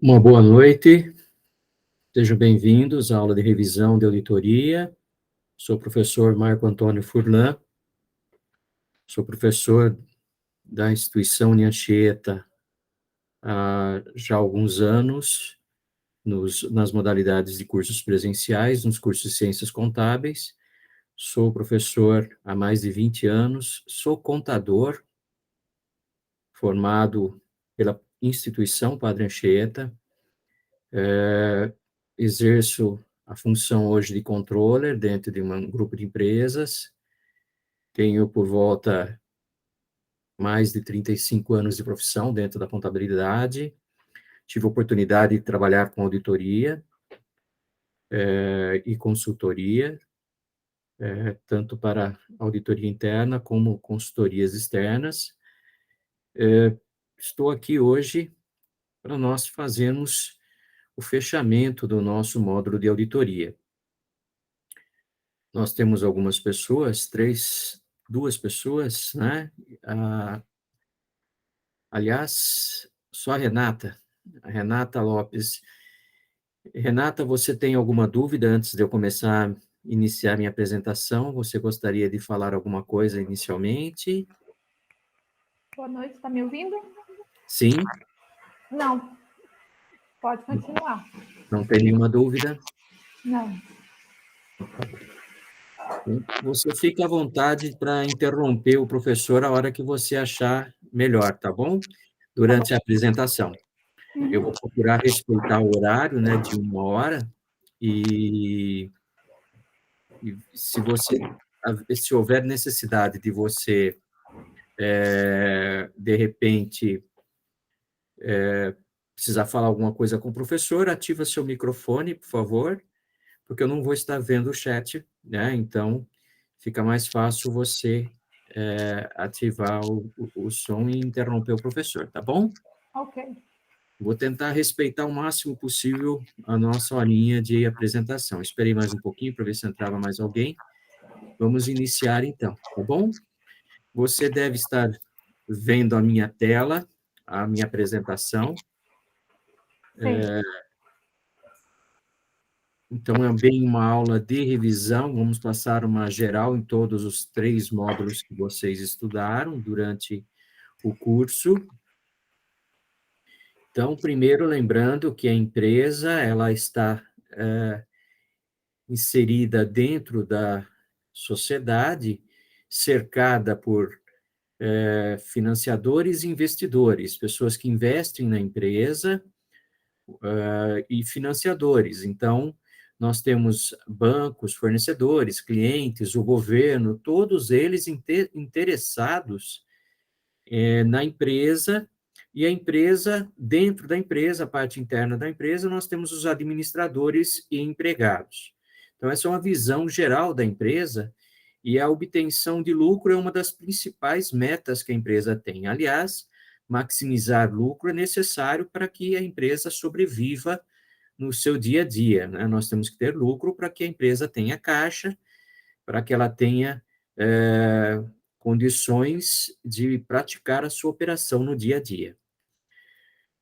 Uma boa noite, sejam bem-vindos à aula de revisão de auditoria. Sou o professor Marco Antônio Furlan, sou professor da instituição União Anchieta há já alguns anos, nas modalidades de cursos presenciais, nos cursos de ciências contábeis. Sou professor há mais de 20 anos, sou contador, formado pela instituição Padre Anchieta. Exerço a função hoje de controller dentro de um grupo de empresas. Tenho por volta mais de 35 anos de profissão dentro da contabilidade. Tive a oportunidade de trabalhar com auditoria e consultoria, tanto para auditoria interna como consultorias externas. Estou aqui hoje para nós fazermos o fechamento do nosso módulo de auditoria. Nós temos algumas pessoas, duas pessoas, né? Aliás, só a Renata Lopes. Renata, você tem alguma dúvida antes de eu começar a iniciar minha apresentação? Você gostaria de falar alguma coisa inicialmente? Boa noite, está me ouvindo? Sim. Não. Pode continuar. Não tem nenhuma dúvida? Não. Você fica à vontade para interromper o professor a hora que você achar melhor, tá bom? Durante a apresentação. Eu vou procurar respeitar o horário, né, de 1 hora, e se houver necessidade de você, de repente, precisar falar alguma coisa com o professor, ativa seu microfone, por favor, porque eu não vou estar vendo o chat, né, então fica mais fácil você ativar o som e interromper o professor, tá bom? Ok. Vou tentar respeitar o máximo possível a nossa horinha de apresentação. Esperei mais um pouquinho para ver se entrava mais alguém. Vamos iniciar, então, tá bom? Você deve estar vendo a minha tela, a minha apresentação. Sim. Então, é bem uma aula de revisão. Vamos passar uma geral em todos os 3 módulos que vocês estudaram durante o curso. Então, primeiro, lembrando que a empresa ela está inserida dentro da sociedade, cercada por financiadores e investidores, pessoas que investem na empresa, e financiadores. Então, nós temos bancos, fornecedores, clientes, o governo, todos eles interessados na empresa, e a empresa, dentro da empresa, a parte interna da empresa, nós temos os administradores e empregados. Então, essa é uma visão geral da empresa, e a obtenção de lucro é uma das principais metas que a empresa tem. Aliás, maximizar lucro é necessário para que a empresa sobreviva no seu dia a dia, né? Nós temos que ter lucro para que a empresa tenha caixa, para que ela tenha condições de praticar a sua operação no dia a dia.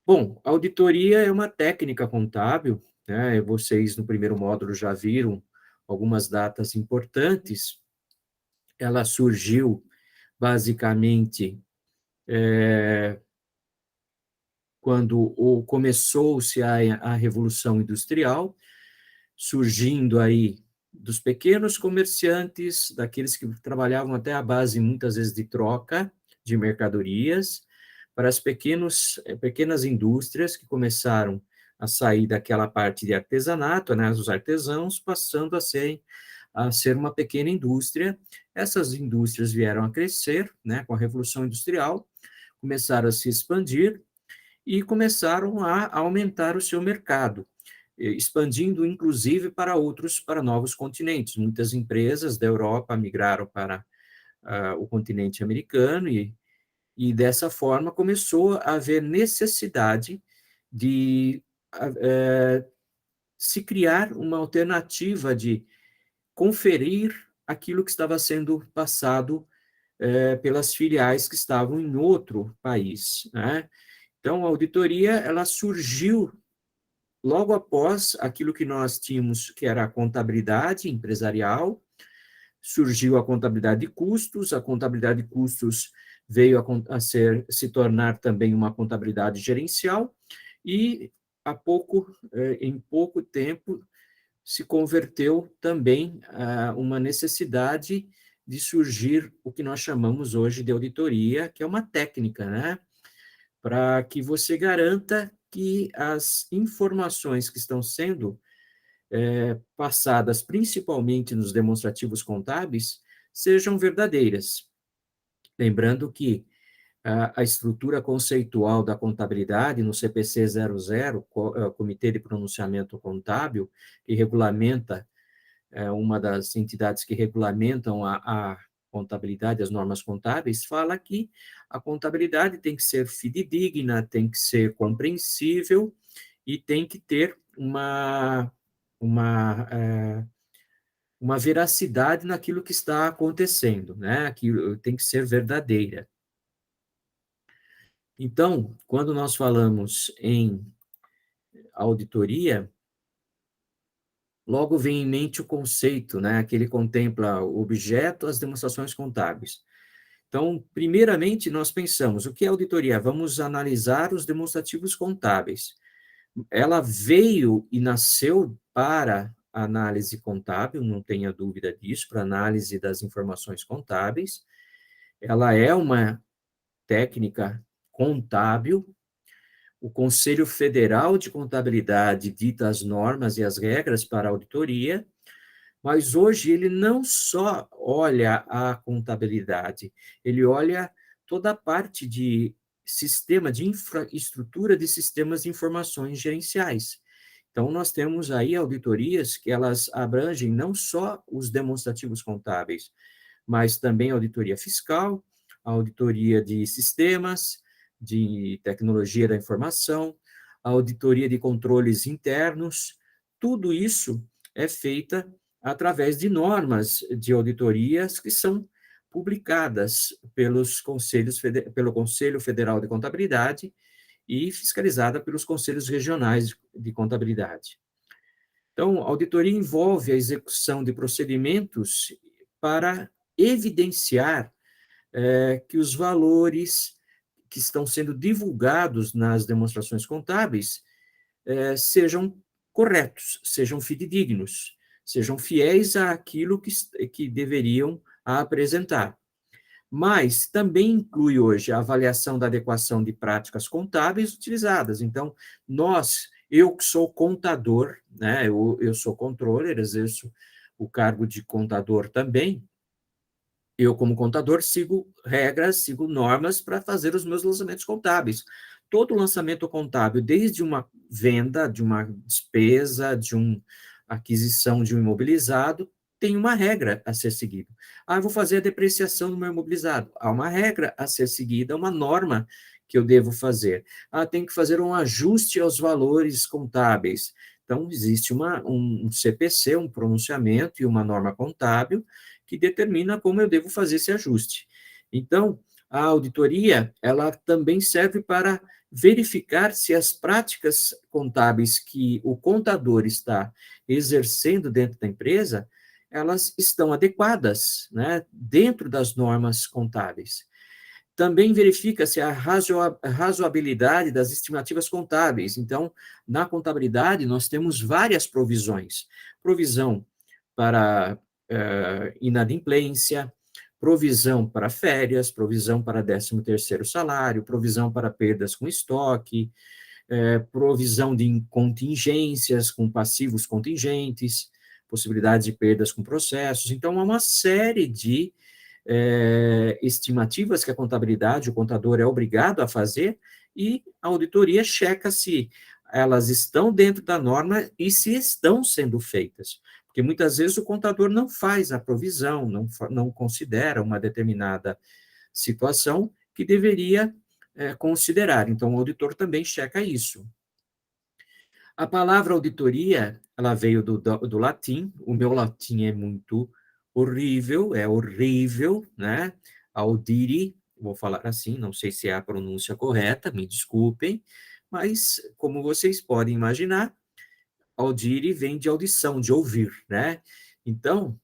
Bom, a auditoria é uma técnica contábil, né? Vocês no primeiro módulo já viram algumas datas importantes. Ela surgiu basicamente quando começou-se a Revolução Industrial, surgindo aí dos pequenos comerciantes, daqueles que trabalhavam até a base, muitas vezes, de troca de mercadorias, para as pequenas indústrias que começaram a sair daquela parte de artesanato, né, os artesãos, passando a ser uma pequena indústria. Essas indústrias vieram a crescer, né, com a Revolução Industrial, começaram a se expandir e começaram a aumentar o seu mercado, expandindo inclusive para novos continentes. Muitas empresas da Europa migraram para o continente americano e dessa forma começou a haver necessidade de se criar uma alternativa de conferir aquilo que estava sendo passado pelas filiais que estavam em outro país, né? Então, a auditoria, ela surgiu logo após aquilo que nós tínhamos, que era a contabilidade empresarial, surgiu a contabilidade de custos, a contabilidade de custos veio se tornar também uma contabilidade gerencial, e em pouco tempo, se converteu também a uma necessidade de surgir o que nós chamamos hoje de auditoria, que é uma técnica, né? Para que você garanta que as informações que estão sendo passadas, principalmente nos demonstrativos contábeis, sejam verdadeiras. Lembrando que a estrutura conceitual da contabilidade no CPC 00, Comitê de Pronunciamento Contábil, que regulamenta, uma das entidades que regulamentam a contabilidade, as normas contábeis, fala que a contabilidade tem que ser fidedigna, tem que ser compreensível e tem que ter uma, uma veracidade naquilo que está acontecendo, né? Aquilo tem que ser verdadeira. Então, quando nós falamos em auditoria, logo vem em mente o conceito, né, que ele contempla o objeto, as demonstrações contábeis. Então, primeiramente, nós pensamos, o que é auditoria? Vamos analisar os demonstrativos contábeis. Ela veio e nasceu para análise contábil, não tenha dúvida disso, para análise das informações contábeis. Ela é uma técnica contábil. O Conselho Federal de Contabilidade dita as normas e as regras para a auditoria, mas hoje ele não só olha a contabilidade, ele olha toda a parte de sistema de infraestrutura de sistemas de informações gerenciais. Então, nós temos aí auditorias que elas abrangem não só os demonstrativos contábeis, mas também auditoria fiscal, auditoria de sistemas, de tecnologia da informação, auditoria de controles internos, tudo isso é feita através de normas de auditorias que são publicadas pelo Conselho Federal de Contabilidade e fiscalizada pelos conselhos regionais de contabilidade. Então, a auditoria envolve a execução de procedimentos para evidenciar que os valores que estão sendo divulgados nas demonstrações contábeis sejam corretos, sejam fidedignos, sejam fiéis àquilo que deveriam apresentar. Mas também inclui hoje a avaliação da adequação de práticas contábeis utilizadas. Então, eu que sou contador, né, eu sou controller, exerço o cargo de contador também. Eu, como contador, sigo regras, sigo normas para fazer os meus lançamentos contábeis. Todo lançamento contábil, desde uma venda, de uma despesa, de uma aquisição de um imobilizado, tem uma regra a ser seguida. Eu vou fazer a depreciação do meu imobilizado. Há uma regra a ser seguida, uma norma que eu devo fazer. Tenho que fazer um ajuste aos valores contábeis. Então, existe um CPC, um pronunciamento e uma norma contábil que determina como eu devo fazer esse ajuste. Então, a auditoria, ela também serve para verificar se as práticas contábeis que o contador está exercendo dentro da empresa, elas estão adequadas, né, dentro das normas contábeis. Também verifica-se a razoabilidade das estimativas contábeis. Então, na contabilidade, nós temos várias provisões. Provisão para inadimplência, provisão para férias, provisão para 13º salário, provisão para perdas com estoque, provisão de contingências com passivos contingentes, possibilidade de perdas com processos. Então, há uma série de estimativas que a contabilidade, o contador é obrigado a fazer, e a auditoria checa se elas estão dentro da norma e se estão sendo feitas. Porque muitas vezes o contador não faz a provisão, não considera uma determinada situação que deveria considerar. Então, o auditor também checa isso. A palavra auditoria, ela veio do latim, o meu latim é muito horrível, né? Audire, vou falar assim, não sei se é a pronúncia correta, me desculpem, mas, como vocês podem imaginar, audire vem de audição, de ouvir, né? Então,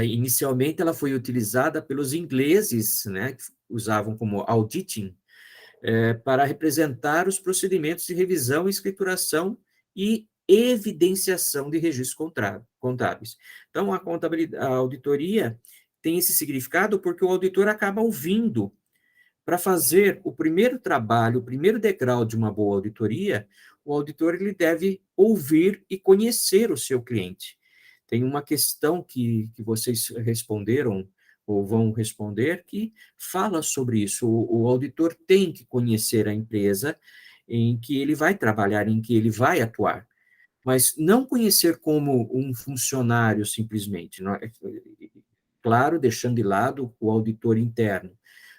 inicialmente ela foi utilizada pelos ingleses, né, que usavam como auditing, para representar os procedimentos de revisão, escrituração e evidenciação de registros contábeis. Então, a auditoria tem esse significado porque o auditor acaba ouvindo. Para fazer o primeiro trabalho, o primeiro degrau de uma boa auditoria, o auditor ele deve ouvir e conhecer o seu cliente. Tem uma questão que vocês responderam ou vão responder que fala sobre isso. O auditor tem que conhecer a empresa em que ele vai trabalhar, em que ele vai atuar, mas não conhecer como um funcionário simplesmente, não é? Claro, deixando de lado o auditor interno,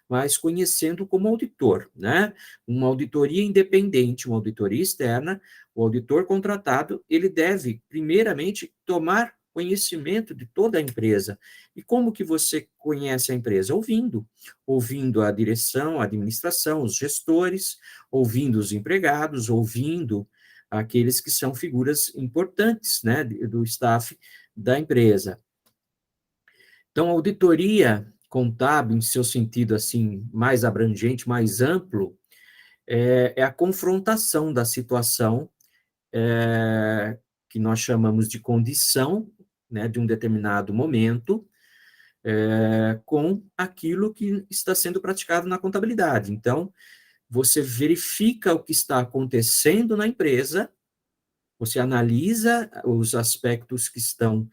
mas conhecendo como auditor, né? Uma auditoria independente, uma auditoria externa, o auditor contratado, ele deve, primeiramente, tomar conhecimento de toda a empresa. E como que você conhece a empresa? Ouvindo. Ouvindo a direção, a administração, os gestores, ouvindo os empregados, ouvindo aqueles que são figuras importantes, né, do staff da empresa. Então, a auditoria contábil, em seu sentido assim mais abrangente, mais amplo, é a confrontação da situação que nós chamamos de condição, né, de um determinado momento, com aquilo que está sendo praticado na contabilidade. Então, você verifica o que está acontecendo na empresa, você analisa os aspectos que estão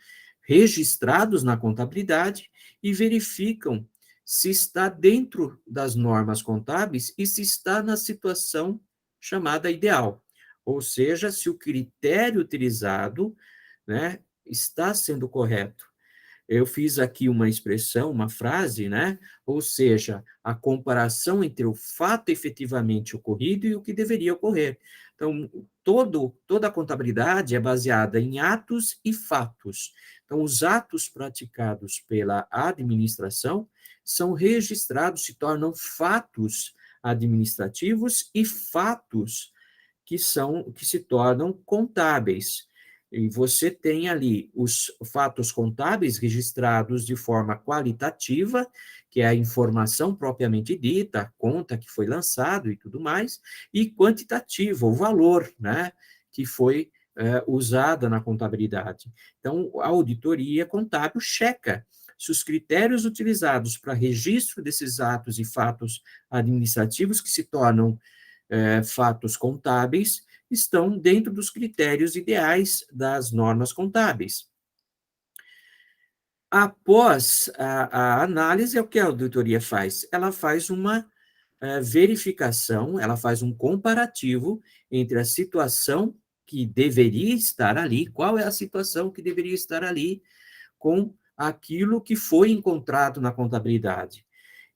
registrados na contabilidade e verificam se está dentro das normas contábeis e se está na situação chamada ideal. Ou seja, se o critério utilizado, né, está sendo correto. Eu fiz aqui uma expressão, uma frase, né? Ou seja, a comparação entre o fato efetivamente ocorrido e o que deveria ocorrer. Então, toda a contabilidade é baseada em atos e fatos. Então, os atos praticados pela administração são registrados, se tornam fatos administrativos e fatos que se tornam contábeis. E você tem ali os fatos contábeis registrados de forma qualitativa, que é a informação propriamente dita, a conta que foi lançado e tudo mais, e quantitativa, o valor, né, que foi usada na contabilidade. Então, a auditoria contábil checa se os critérios utilizados para registro desses atos e fatos administrativos que se tornam fatos contábeis estão dentro dos critérios ideais das normas contábeis. Após a análise, é o que a auditoria faz? Ela faz uma verificação, ela faz um comparativo entre a situação que deveria estar ali, qual é a situação que deveria estar ali, com aquilo que foi encontrado na contabilidade.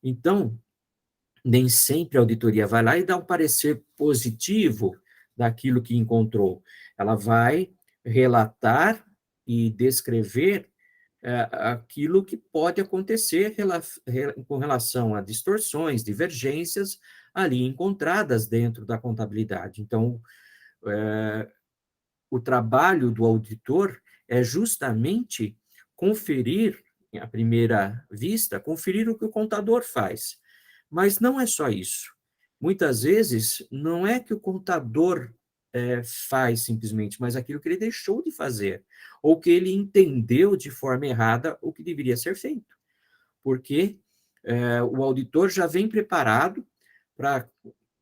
Então, nem sempre a auditoria vai lá e dá um parecer positivo daquilo que encontrou. Ela vai relatar e descrever aquilo que pode acontecer com relação a distorções, divergências ali encontradas dentro da contabilidade. Então, o trabalho do auditor é justamente conferir, à primeira vista, conferir o que o contador faz. Mas não é só isso. Muitas vezes, não é que o contador faz simplesmente, mas aquilo que ele deixou de fazer, ou que ele entendeu de forma errada o que deveria ser feito. Porque o auditor já vem preparado para,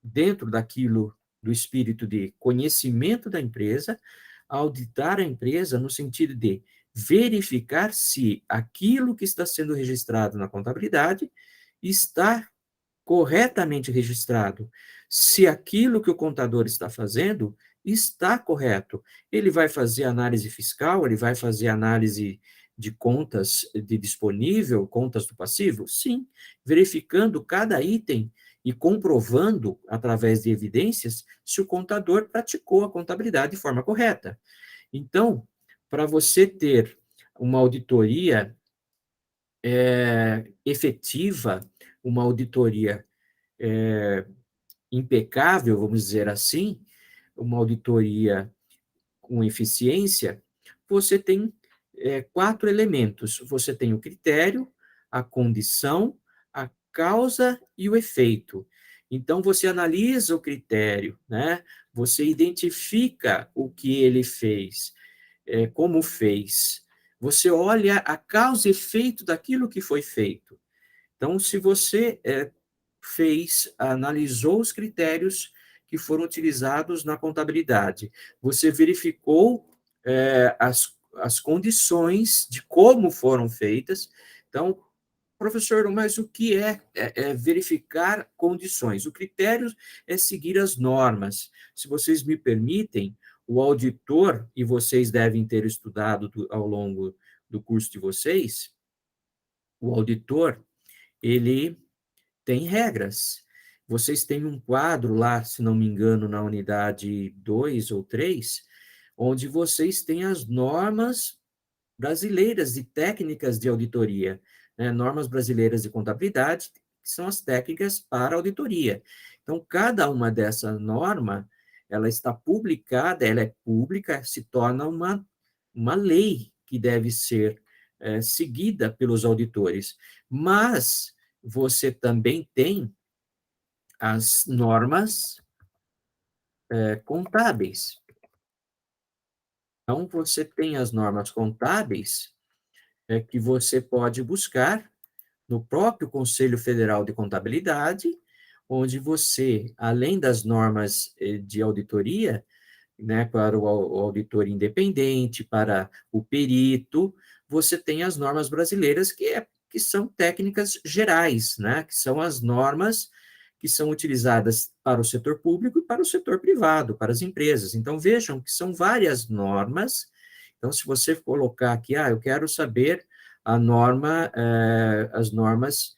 dentro daquilo do espírito de conhecimento da empresa, auditar a empresa no sentido de verificar se aquilo que está sendo registrado na contabilidade está corretamente registrado, se aquilo que o contador está fazendo está correto. Ele vai fazer análise fiscal, ele vai fazer análise de contas de disponível, contas do passivo? Sim, verificando cada item e comprovando, através de evidências, se o contador praticou a contabilidade de forma correta. Então, para você ter uma auditoria efetiva, uma auditoria impecável, vamos dizer assim, uma auditoria com eficiência, você tem 4 elementos. Você tem o critério, a condição, a causa e o efeito. Então, você analisa o critério, né? Você identifica o que ele fez, como fez. Você olha a causa e efeito daquilo que foi feito. Então, se você analisou os critérios que foram utilizados na contabilidade, você verificou as condições de como foram feitas. Então, professor, mas o que é verificar condições? O critério é seguir as normas. Se vocês me permitem, o auditor, e vocês devem ter estudado ao longo do curso de vocês, o auditor, ele tem regras. Vocês têm um quadro lá, se não me engano, na unidade 2 ou 3, onde vocês têm as normas brasileiras de técnicas de auditoria, né? Normas brasileiras de contabilidade, que são as técnicas para auditoria. Então, cada uma dessa norma, ela está publicada, ela é pública, se torna uma lei que deve ser seguida pelos auditores. Mas você também tem as normas contábeis. Então, você tem as normas contábeis que você pode buscar no próprio Conselho Federal de Contabilidade, onde você, além das normas de auditoria, né, para o auditor independente, para o perito, você tem as normas brasileiras, que são técnicas gerais, né, que são as normas que são utilizadas para o setor público e para o setor privado, para as empresas. Então, vejam que são várias normas. Então, se você colocar aqui, eu quero saber as normas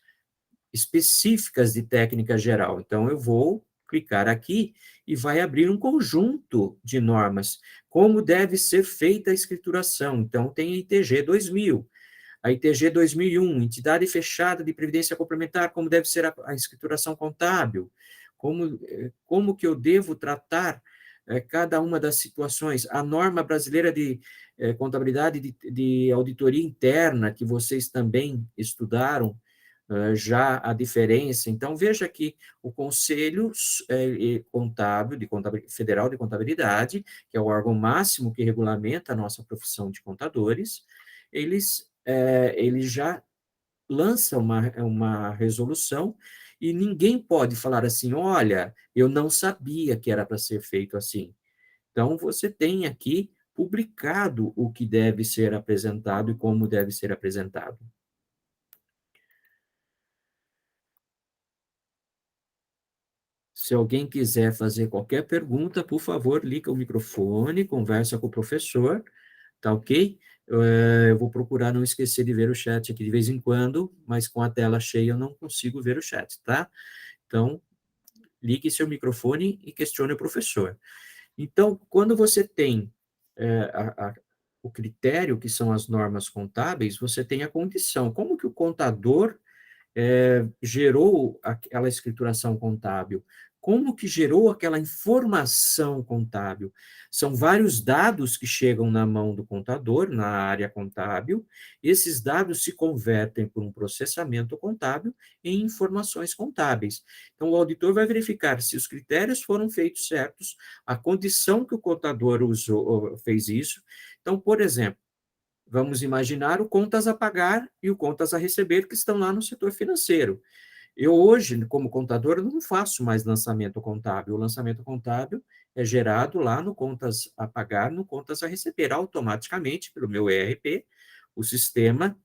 específicas de técnica geral. Então, eu vou clicar aqui e vai abrir um conjunto de normas. Como deve ser feita a escrituração? Então, tem a ITG 2000, a ITG 2001, entidade fechada de previdência complementar, como deve ser a escrituração contábil, como que eu devo tratar cada uma das situações, a norma brasileira de contabilidade de auditoria interna, que vocês também estudaram, já a diferença. Então, veja que o Conselho Contábil, Federal de Contabilidade, que é o órgão máximo que regulamenta a nossa profissão de contadores, ele já lança uma resolução e ninguém pode falar assim, olha, eu não sabia que era para ser feito assim. Então, você tem aqui publicado o que deve ser apresentado e como deve ser apresentado. Se alguém quiser fazer qualquer pergunta, por favor, liga o microfone, conversa com o professor, tá ok? Eu vou procurar não esquecer de ver o chat aqui de vez em quando, mas com a tela cheia eu não consigo ver o chat, tá? Então, ligue seu microfone e questione o professor. Então, quando você tem o critério, que são as normas contábeis, você tem a condição. Como que o contador gerou aquela escrituração contábil? Como que gerou aquela informação contábil? São vários dados que chegam na mão do contador, na área contábil, esses dados se convertem por um processamento contábil em informações contábeis. Então, o auditor vai verificar se os critérios foram feitos certos, a condição que o contador usou, fez isso. Então, por exemplo, vamos imaginar o contas a pagar e o contas a receber que estão lá no setor financeiro. Eu hoje, como contador, não faço mais lançamento contábil. O lançamento contábil é gerado lá no contas a pagar, no contas a receber, automaticamente pelo meu ERP. O sistema,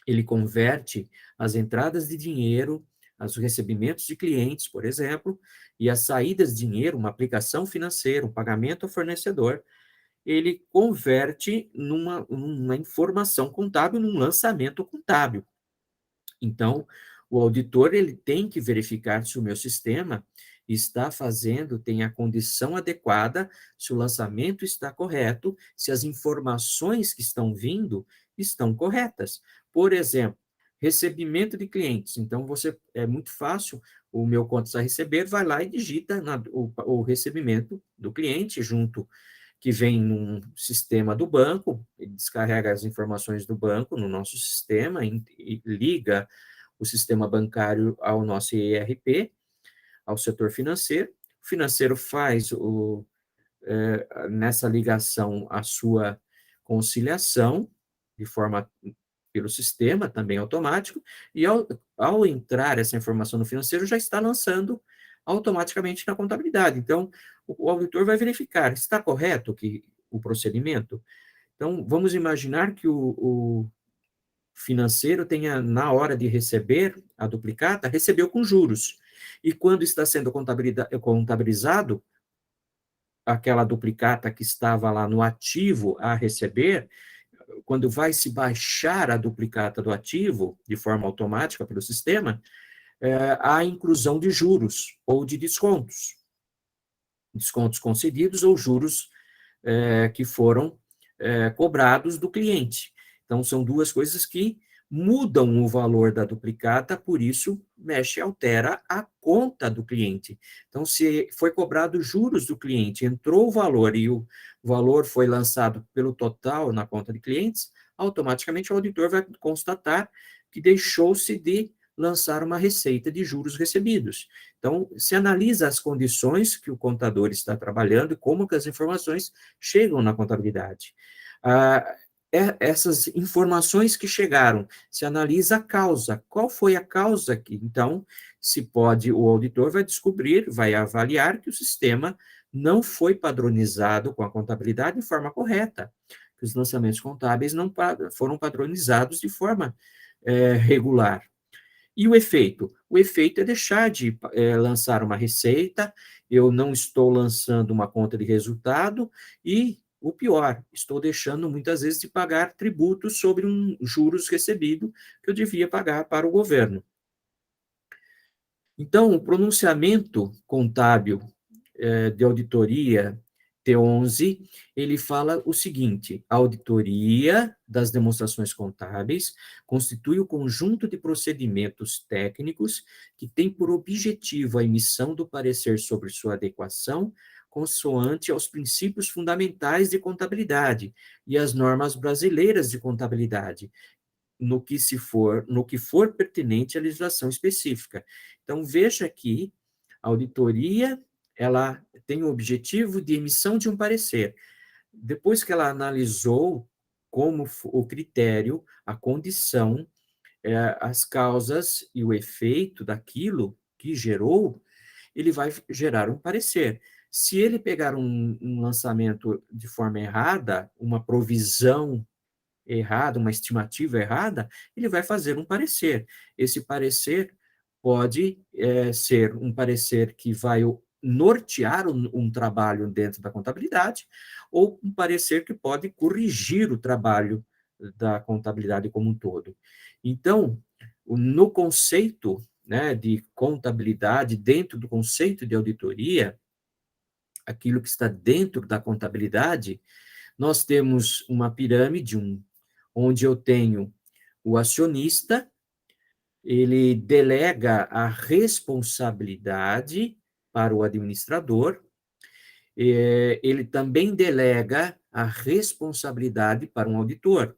ele converte as entradas de dinheiro, os recebimentos de clientes, por exemplo, e as saídas de dinheiro, uma aplicação financeira, um pagamento ao fornecedor, ele converte numa informação contábil, num lançamento contábil. Então, o auditor ele tem que verificar se o meu sistema está fazendo, tem a condição adequada, se o lançamento está correto, se as informações que estão vindo estão corretas. Por exemplo, recebimento de clientes. Então, é muito fácil, o meu contas a receber vai lá e digita o recebimento do cliente junto que vem num sistema do banco, ele descarrega as informações do banco no nosso sistema e liga o sistema bancário ao nosso ERP, ao setor financeiro. O financeiro faz nessa ligação a sua conciliação, de forma pelo sistema, também automático, e ao entrar essa informação no financeiro, já está lançando automaticamente na contabilidade. Então, o auditor vai verificar, está correto o procedimento? Então, vamos imaginar que o financeiro tenha, na hora de receber a duplicata, recebeu com juros. E quando está sendo contabilizado, aquela duplicata que estava lá no ativo a receber, quando vai se baixar a duplicata do ativo, de forma automática pelo sistema, há inclusão de juros ou de descontos. Descontos concedidos ou juros que foram cobrados do cliente. Então, são duas coisas que mudam o valor da duplicata, por isso mexe e altera a conta do cliente. Então, se foi cobrado juros do cliente, entrou o valor e o valor foi lançado pelo total na conta de clientes, automaticamente o auditor vai constatar que deixou-se de lançar uma receita de juros recebidos. Então, se analisa as condições que o contador está trabalhando e como que as informações chegam na contabilidade. Essas informações que chegaram, se analisa a causa. Qual foi a causa que, então, o auditor vai descobrir, vai avaliar que o sistema não foi padronizado com a contabilidade de forma correta, que os lançamentos contábeis não foram padronizados de forma regular. E o efeito? O efeito é deixar de lançar uma receita, eu não estou lançando uma conta de resultado e, o pior, estou deixando muitas vezes de pagar tributos sobre um juros recebido que eu devia pagar para o governo. Então, o pronunciamento contábil de auditoria T11, ele fala o seguinte: a auditoria das demonstrações contábeis constitui o conjunto de procedimentos técnicos que tem por objetivo a emissão do parecer sobre sua adequação consoante aos princípios fundamentais de contabilidade e as normas brasileiras de contabilidade, no que for pertinente à legislação específica. Então, veja que a auditoria, ela tem o objetivo de emissão de um parecer. Depois que ela analisou como o critério, a condição, as causas e o efeito daquilo que gerou, ele vai gerar um parecer. Se ele pegar um lançamento de forma errada, uma provisão errada, uma estimativa errada, ele vai fazer um parecer. Esse parecer pode ser um parecer que vai nortear um trabalho dentro da contabilidade, ou um parecer que pode corrigir o trabalho da contabilidade como um todo. Então, no conceito, né, de contabilidade, dentro do conceito de auditoria, aquilo que está dentro da contabilidade, nós temos uma pirâmide, onde eu tenho o acionista, ele delega a responsabilidade para o administrador, ele também delega a responsabilidade para um auditor.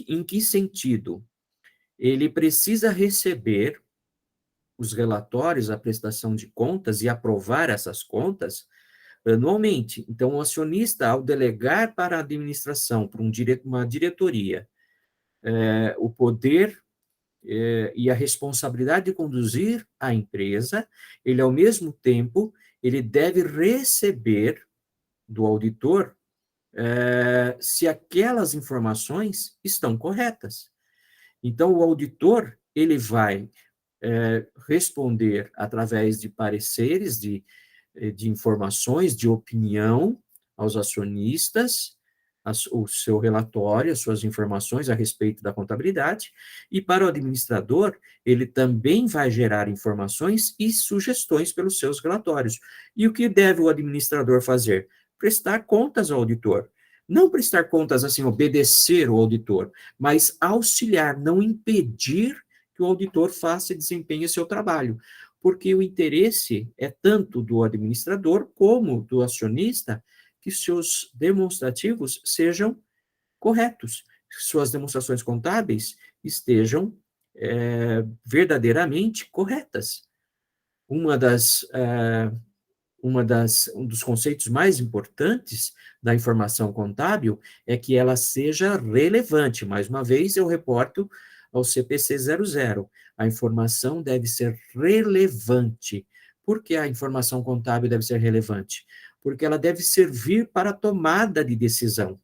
Em que sentido? Ele precisa receber os relatórios, a prestação de contas e aprovar essas contas anualmente. Então, o acionista, ao delegar para a administração, para uma diretoria, o poder e a responsabilidade de conduzir a empresa, ele, ao mesmo tempo, ele deve receber do auditor se aquelas informações estão corretas. Então, o auditor, ele vai responder através de pareceres, de informações, de opinião aos acionistas, o seu relatório, as suas informações a respeito da contabilidade, e para o administrador, ele também vai gerar informações e sugestões pelos seus relatórios. E o que deve o administrador fazer? Prestar contas ao auditor. Não prestar contas assim, obedecer o auditor, mas auxiliar, não impedir que o auditor faça e desempenhe seu trabalho, porque o interesse é tanto do administrador como do acionista que seus demonstrativos sejam corretos, suas demonstrações contábeis estejam verdadeiramente corretas. Um dos conceitos mais importantes da informação contábil é que ela seja relevante. Mais uma vez, eu reporto ao CPC 00. A informação deve ser relevante. Por que a informação contábil deve ser relevante? Porque ela deve servir para a tomada de decisão.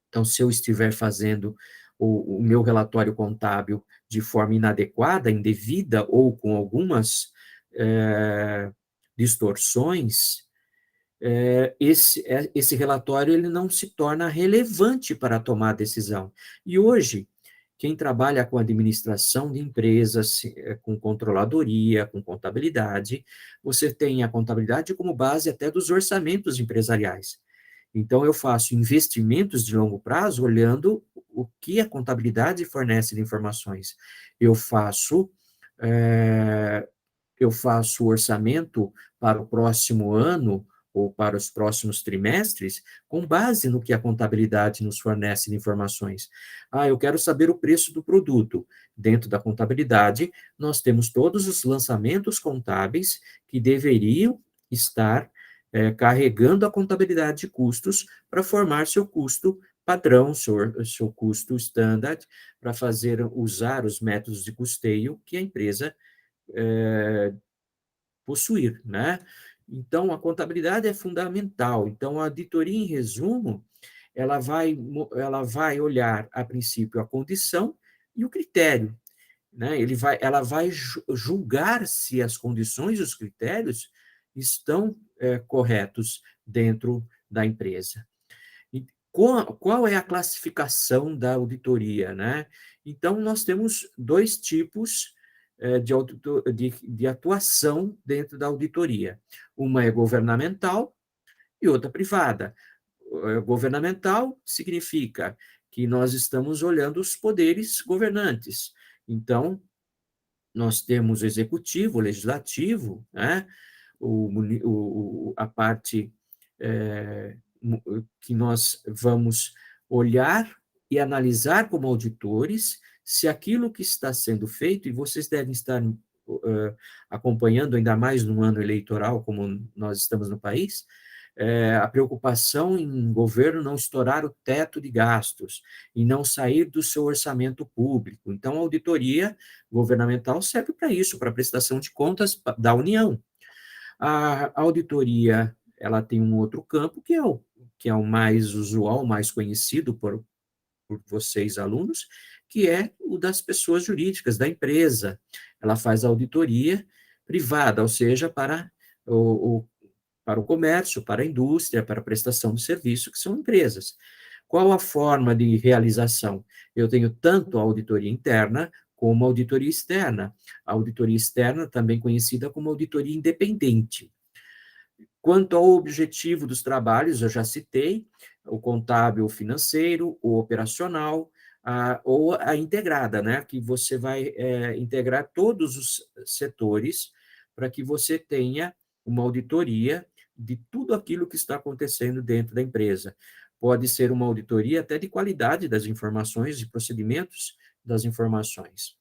Então, se eu estiver fazendo o meu relatório contábil de forma inadequada, indevida ou com algumas distorções, esse relatório ele não se torna relevante para tomar a decisão. E hoje, quem trabalha com administração de empresas, com controladoria, com contabilidade, você tem a contabilidade como base até dos orçamentos empresariais. Então, eu faço investimentos de longo prazo olhando o que a contabilidade fornece de informações. Eu faço o orçamento para o próximo ano ou para os próximos trimestres com base no que a contabilidade nos fornece de informações. Eu quero saber o preço do produto. Dentro da contabilidade, nós temos todos os lançamentos contábeis que deveriam estar carregando a contabilidade de custos para formar seu custo padrão, seu custo standard, para usar os métodos de custeio que a empresa possuir, né? Então, a contabilidade é fundamental. Então, a auditoria, em resumo, ela vai olhar, a princípio, a condição e o critério, né? Ela vai julgar se as condições e os critérios estão corretos dentro da empresa. E qual é a classificação da auditoria, né? Então, nós temos dois tipos de atuação dentro da auditoria. Uma é governamental e outra privada. Governamental significa que nós estamos olhando os poderes governantes. Então, nós temos o executivo, o legislativo, né? A parte que nós vamos olhar e analisar como auditores se aquilo que está sendo feito, e vocês devem estar acompanhando, ainda mais no ano eleitoral, como nós estamos no país, a preocupação em governo não estourar o teto de gastos e não sair do seu orçamento público. Então, a auditoria governamental serve para isso, para a prestação de contas da União. A auditoria, ela tem um outro campo, que é o mais usual, o mais conhecido por vocês, alunos, que é o das pessoas jurídicas, da empresa. Ela faz auditoria privada, ou seja, para o comércio, para a indústria, para a prestação de serviço, que são empresas. Qual a forma de realização? Eu tenho tanto a auditoria interna como a auditoria externa. A auditoria externa, também conhecida como auditoria independente. Quanto ao objetivo dos trabalhos, eu já citei, o contábil, o financeiro, o operacional, ou a integrada, né, que você vai integrar todos os setores para que você tenha uma auditoria de tudo aquilo que está acontecendo dentro da empresa. Pode ser uma auditoria até de qualidade das informações e procedimentos das informações.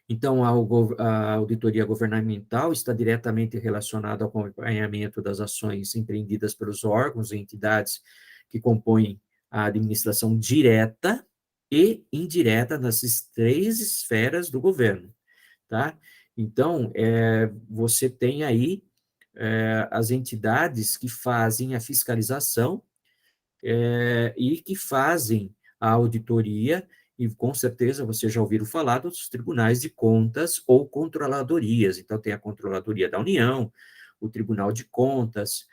Então, a auditoria governamental está diretamente relacionada ao acompanhamento das ações empreendidas pelos órgãos e entidades que compõem a administração direta e indireta nas três esferas do governo, tá? Então, você tem aí as entidades que fazem a fiscalização e que fazem a auditoria, e com certeza vocês já ouviram falar dos tribunais de contas ou controladorias. Então, tem a Controladoria da União, o Tribunal de Contas,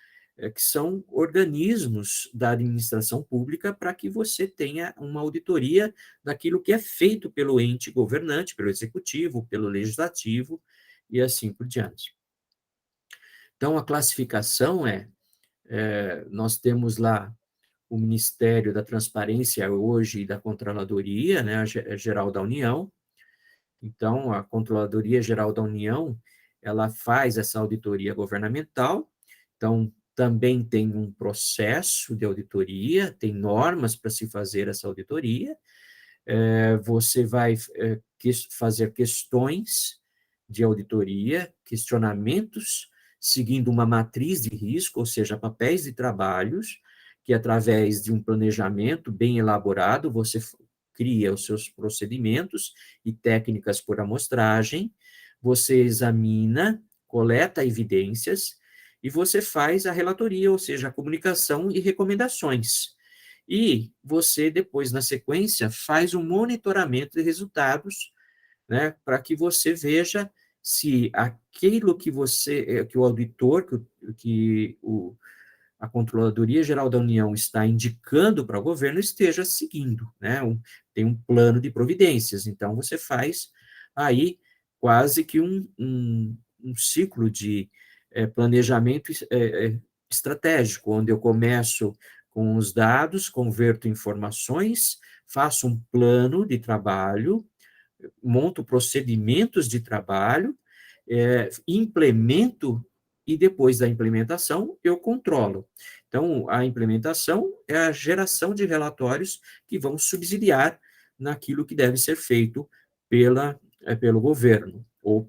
que são organismos da administração pública para que você tenha uma auditoria daquilo que é feito pelo ente governante, pelo executivo, pelo legislativo, e assim por diante. Então, a classificação nós temos lá o Ministério da Transparência hoje e da Controladoria, né, Geral da União. Então, a Controladoria Geral da União, ela faz essa auditoria governamental. Então, também tem um processo de auditoria, tem normas para se fazer essa auditoria, você vai fazer questões de auditoria, questionamentos, seguindo uma matriz de risco, ou seja, papéis de trabalhos, que através de um planejamento bem elaborado, você cria os seus procedimentos e técnicas por amostragem, você examina, coleta evidências, e você faz a relatoria, ou seja, a comunicação e recomendações. E você, depois, na sequência, faz um monitoramento de resultados, né, para que você veja se aquilo que que o auditor, a Controladoria Geral da União está indicando para o governo esteja seguindo, né? Tem um plano de providências. Então, você faz aí quase que um ciclo de planejamento estratégico, onde eu começo com os dados, converto informações, faço um plano de trabalho, monto procedimentos de trabalho, implemento e depois da implementação eu controlo. Então, a implementação é a geração de relatórios que vão subsidiar naquilo que deve ser feito pelo governo ou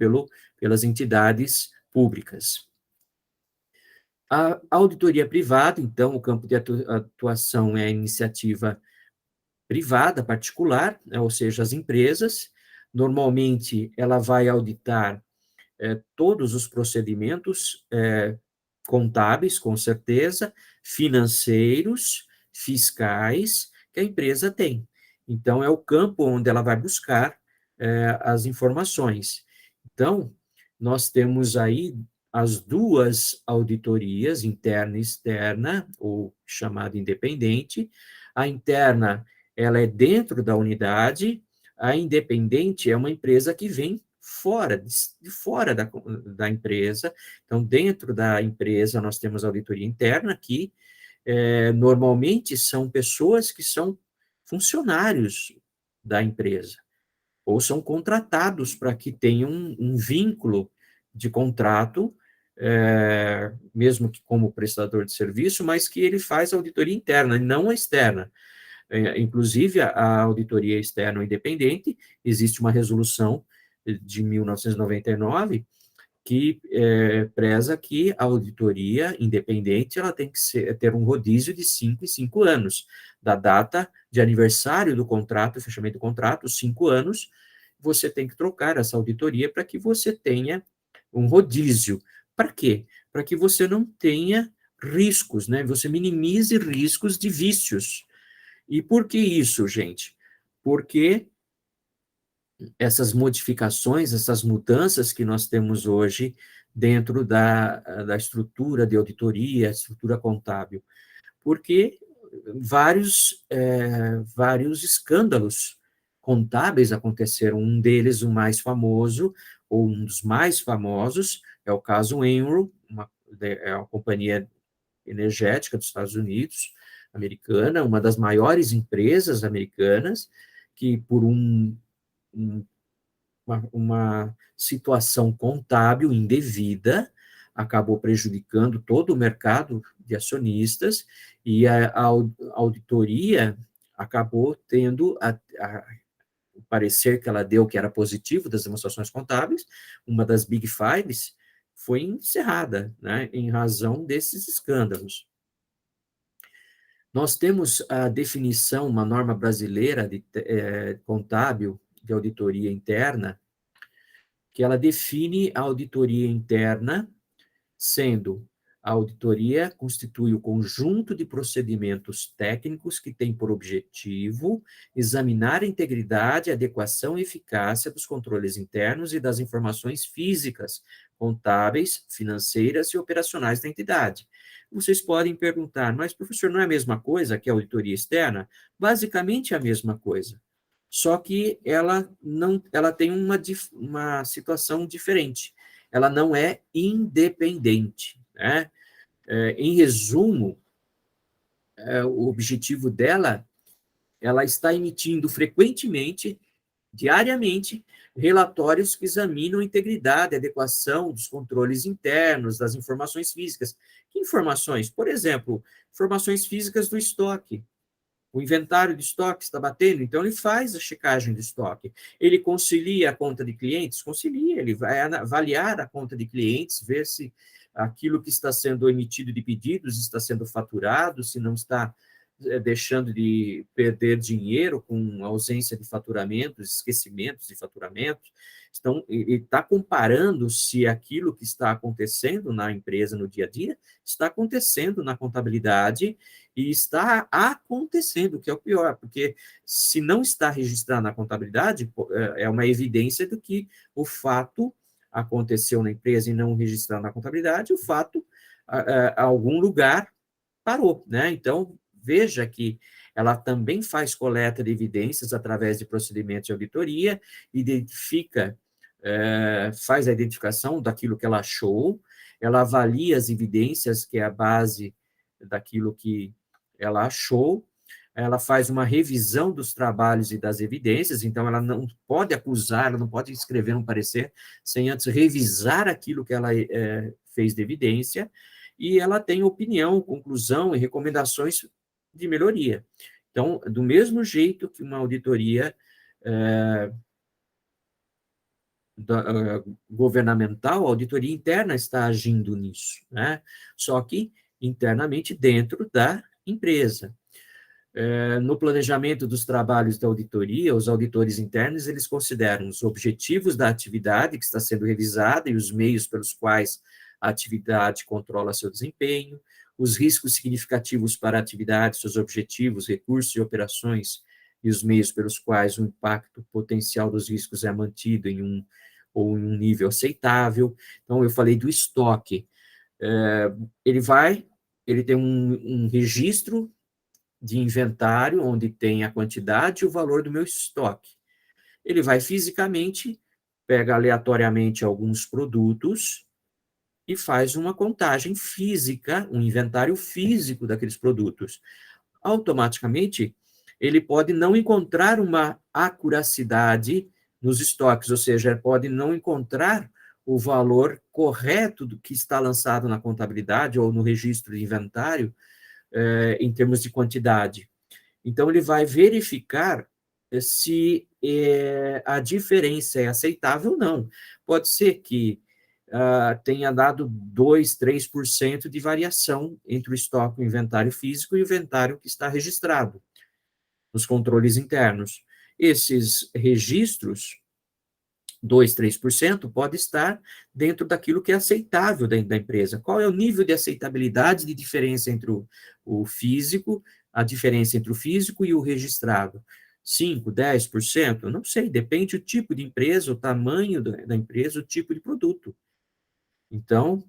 pelas entidades públicas. A auditoria privada, então, o campo de atuação é a iniciativa privada, particular, né, ou seja, as empresas. Normalmente, ela vai auditar todos os procedimentos contábeis, com certeza, financeiros, fiscais, que a empresa tem. Então, é o campo onde ela vai buscar as informações. Então, nós temos aí as duas auditorias, interna e externa, ou chamada independente. A interna, ela é dentro da unidade, a independente é uma empresa que vem de fora da empresa. Então, dentro da empresa, nós temos auditoria interna, que normalmente são pessoas que são funcionários da empresa, ou são contratados para que tenham um vínculo de contrato, mesmo que como prestador de serviço, mas que ele faz auditoria interna, não a externa. Inclusive, a auditoria externa independente, existe uma resolução de 1999 que preza que a auditoria independente ela tem que ter um rodízio de 5 em 5 anos, da data de aniversário do contrato, fechamento do contrato, 5 anos, você tem que trocar essa auditoria para que você tenha um rodízio. Para quê? Para que você não tenha riscos, né? Você minimize riscos de vícios. E por que isso, gente? Porque essas modificações, essas mudanças que nós temos hoje dentro da estrutura de auditoria, estrutura contábil, porque vários escândalos contábeis aconteceram. Um deles, o mais famoso, ou um dos mais famosos, é o caso Enron, é uma companhia energética dos Estados Unidos, americana, uma das maiores empresas americanas, que por uma situação contábil indevida, acabou prejudicando todo o mercado de acionistas, e a auditoria acabou tendo o parecer que ela deu, que era positivo, das demonstrações contábeis, uma das Big Fives, foi encerrada, né, em razão desses escândalos. Nós temos a definição, uma norma brasileira contábil de auditoria interna, que ela define a auditoria interna, sendo a auditoria constitui o conjunto de procedimentos técnicos que tem por objetivo examinar a integridade, adequação e eficácia dos controles internos e das informações físicas, contábeis, financeiras e operacionais da entidade. Vocês podem perguntar, mas, professor, não é a mesma coisa que a auditoria externa? Basicamente é a mesma coisa, só que ela tem uma situação diferente. Ela não é independente, né? Em resumo, o objetivo dela, ela está emitindo frequentemente, diariamente, relatórios que examinam a integridade, a adequação dos controles internos, das informações físicas. Que informações? Por exemplo, informações físicas do estoque. O inventário de estoque está batendo, então ele faz a checagem de estoque. Ele concilia a conta de clientes? Concilia, ele vai avaliar a conta de clientes, ver se aquilo que está sendo emitido de pedidos está sendo faturado, se não está deixando de perder dinheiro com ausência de faturamentos, esquecimentos de faturamentos. Então, ele está comparando se aquilo que está acontecendo na empresa no dia a dia está acontecendo na contabilidade e está acontecendo, que é o pior, porque se não está registrado na contabilidade, é uma evidência do que o fato aconteceu na empresa e não registrado na contabilidade, o fato, algum lugar parou, né? Então, veja que ela também faz coleta de evidências através de procedimentos de auditoria, identifica, faz a identificação daquilo que ela achou, ela avalia as evidências, que é a base daquilo que ela achou, ela faz uma revisão dos trabalhos e das evidências, então ela não pode acusar, ela não pode escrever um parecer sem antes revisar aquilo que ela fez de evidência, e ela tem opinião, conclusão e recomendações de melhoria. Então, do mesmo jeito que uma auditoria governamental, a auditoria interna está agindo nisso, né? Só que internamente dentro da empresa. No planejamento dos trabalhos da auditoria, os auditores internos, eles consideram os objetivos da atividade que está sendo revisada e os meios pelos quais a atividade controla seu desempenho, os riscos significativos para a atividade, seus objetivos, recursos e operações, e os meios pelos quais o impacto potencial dos riscos é mantido em um nível aceitável. Então, eu falei do estoque. Ele tem um registro de inventário, onde tem a quantidade e o valor do meu estoque. Ele vai fisicamente, pega aleatoriamente alguns produtos e faz uma contagem física, um inventário físico daqueles produtos. Automaticamente, ele pode não encontrar uma acuracidade nos estoques, ou seja, pode não encontrar o valor correto do que está lançado na contabilidade ou no registro de inventário, em termos de quantidade. Então, ele vai verificar se a diferença é aceitável ou não. Pode ser que tenha dado 2, 3% de variação entre o estoque, o inventário físico e o inventário que está registrado nos controles internos. Esses registros, 2, 3%, pode estar dentro daquilo que é aceitável dentro da empresa. Qual é o nível de aceitabilidade de diferença entre o físico, a diferença entre o físico e o registrado? 5, 10%? Não sei, depende do tipo de empresa, o tamanho da empresa, o tipo de produto. Então,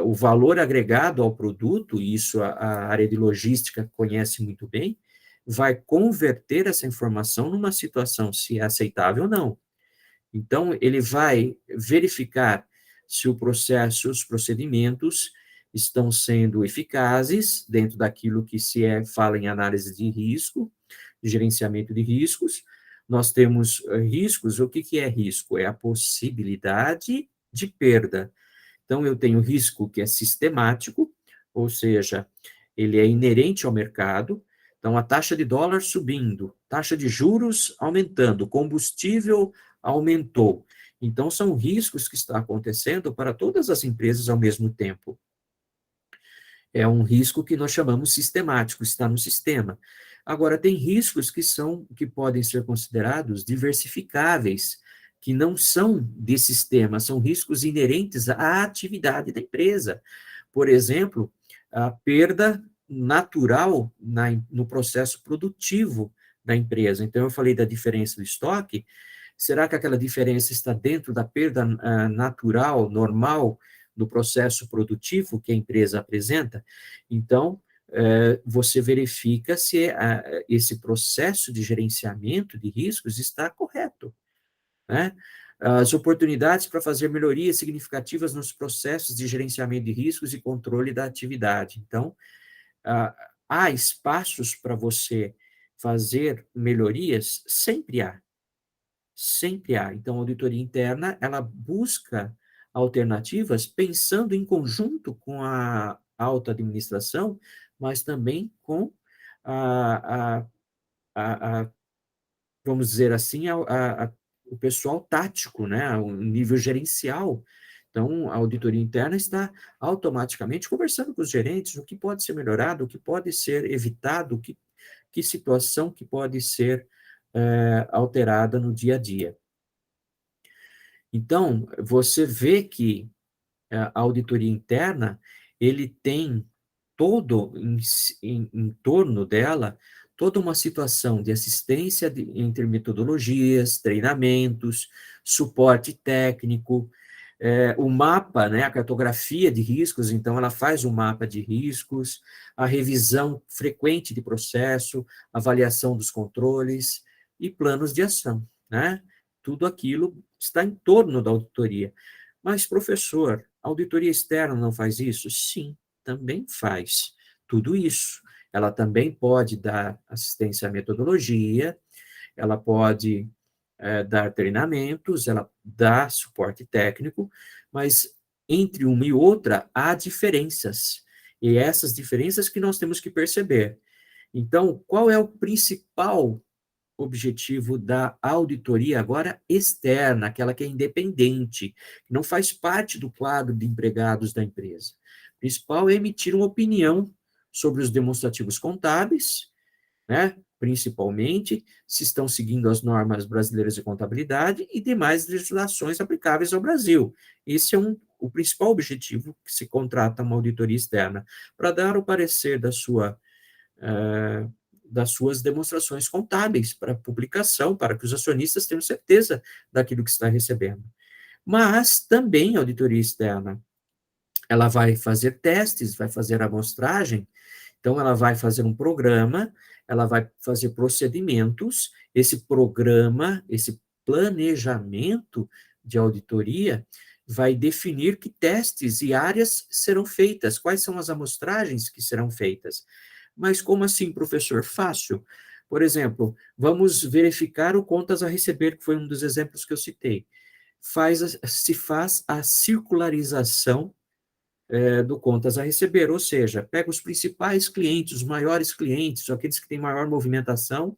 o valor agregado ao produto, e isso a área de logística conhece muito bem, vai converter essa informação numa situação se é aceitável ou não. Então, ele vai verificar se o processo, os procedimentos estão sendo eficazes dentro daquilo que fala em análise de risco, de gerenciamento de riscos. Nós temos riscos, o que é risco? É a possibilidade de perda. Então, eu tenho risco que é sistemático, ou seja, ele é inerente ao mercado. Então, a taxa de dólar subindo, taxa de juros aumentando, combustível aumentou. Então, são riscos que estão acontecendo para todas as empresas ao mesmo tempo. É um risco que nós chamamos sistemático, está no sistema. Agora, tem riscos que podem ser considerados diversificáveis, que não são de sistema, são riscos inerentes à atividade da empresa. Por exemplo, a perda natural no processo produtivo da empresa. Então, eu falei da diferença do estoque. Será que aquela diferença está dentro da perda natural, normal, do processo produtivo que a empresa apresenta? Então, você verifica se esse processo de gerenciamento de riscos está correto, né? As oportunidades para fazer melhorias significativas nos processos de gerenciamento de riscos e controle da atividade. Então, há espaços para você fazer melhorias? Sempre há. Sempre há. Então, a auditoria interna, ela busca alternativas pensando em conjunto com a alta administração, mas também com a, a, a vamos dizer assim, o pessoal tático, né, o nível gerencial. Então, a auditoria interna está automaticamente conversando com os gerentes o que pode ser melhorado, o que pode ser evitado, que situação que pode ser alterada no dia a dia. Então, você vê que a auditoria interna, ele tem todo em torno dela toda uma situação de assistência entre metodologias, treinamentos, suporte técnico, o mapa, né, a cartografia de riscos, então ela faz um mapa de riscos, a revisão frequente de processo, avaliação dos controles e planos de ação, né? Tudo aquilo está em torno da auditoria. Mas, professor, a auditoria externa não faz isso? Sim, também faz tudo isso. Ela também pode dar assistência à metodologia, ela pode dar treinamentos, ela dá suporte técnico, mas entre uma e outra há diferenças. E essas diferenças que nós temos que perceber. Então, qual é o principal objetivo da auditoria agora externa, aquela que é independente, que não faz parte do quadro de empregados da empresa? O principal é emitir uma opinião sobre os demonstrativos contábeis, né? Principalmente se estão seguindo as normas brasileiras de contabilidade e demais legislações aplicáveis ao Brasil. Esse é o principal objetivo que se contrata uma auditoria externa, para dar o parecer das suas demonstrações contábeis para publicação, para que os acionistas tenham certeza daquilo que está recebendo. Mas também a auditoria externa, ela vai fazer testes, vai fazer amostragem, então ela vai fazer um programa, ela vai fazer procedimentos, esse programa, esse planejamento de auditoria vai definir que testes e áreas serão feitas, quais são as amostragens que serão feitas. Mas como assim, professor? Fácil. Por exemplo, vamos verificar o contas a receber, que foi um dos exemplos que eu citei. Se faz a circularização do contas a receber, ou seja, pega os principais clientes, os maiores clientes, aqueles que têm maior movimentação,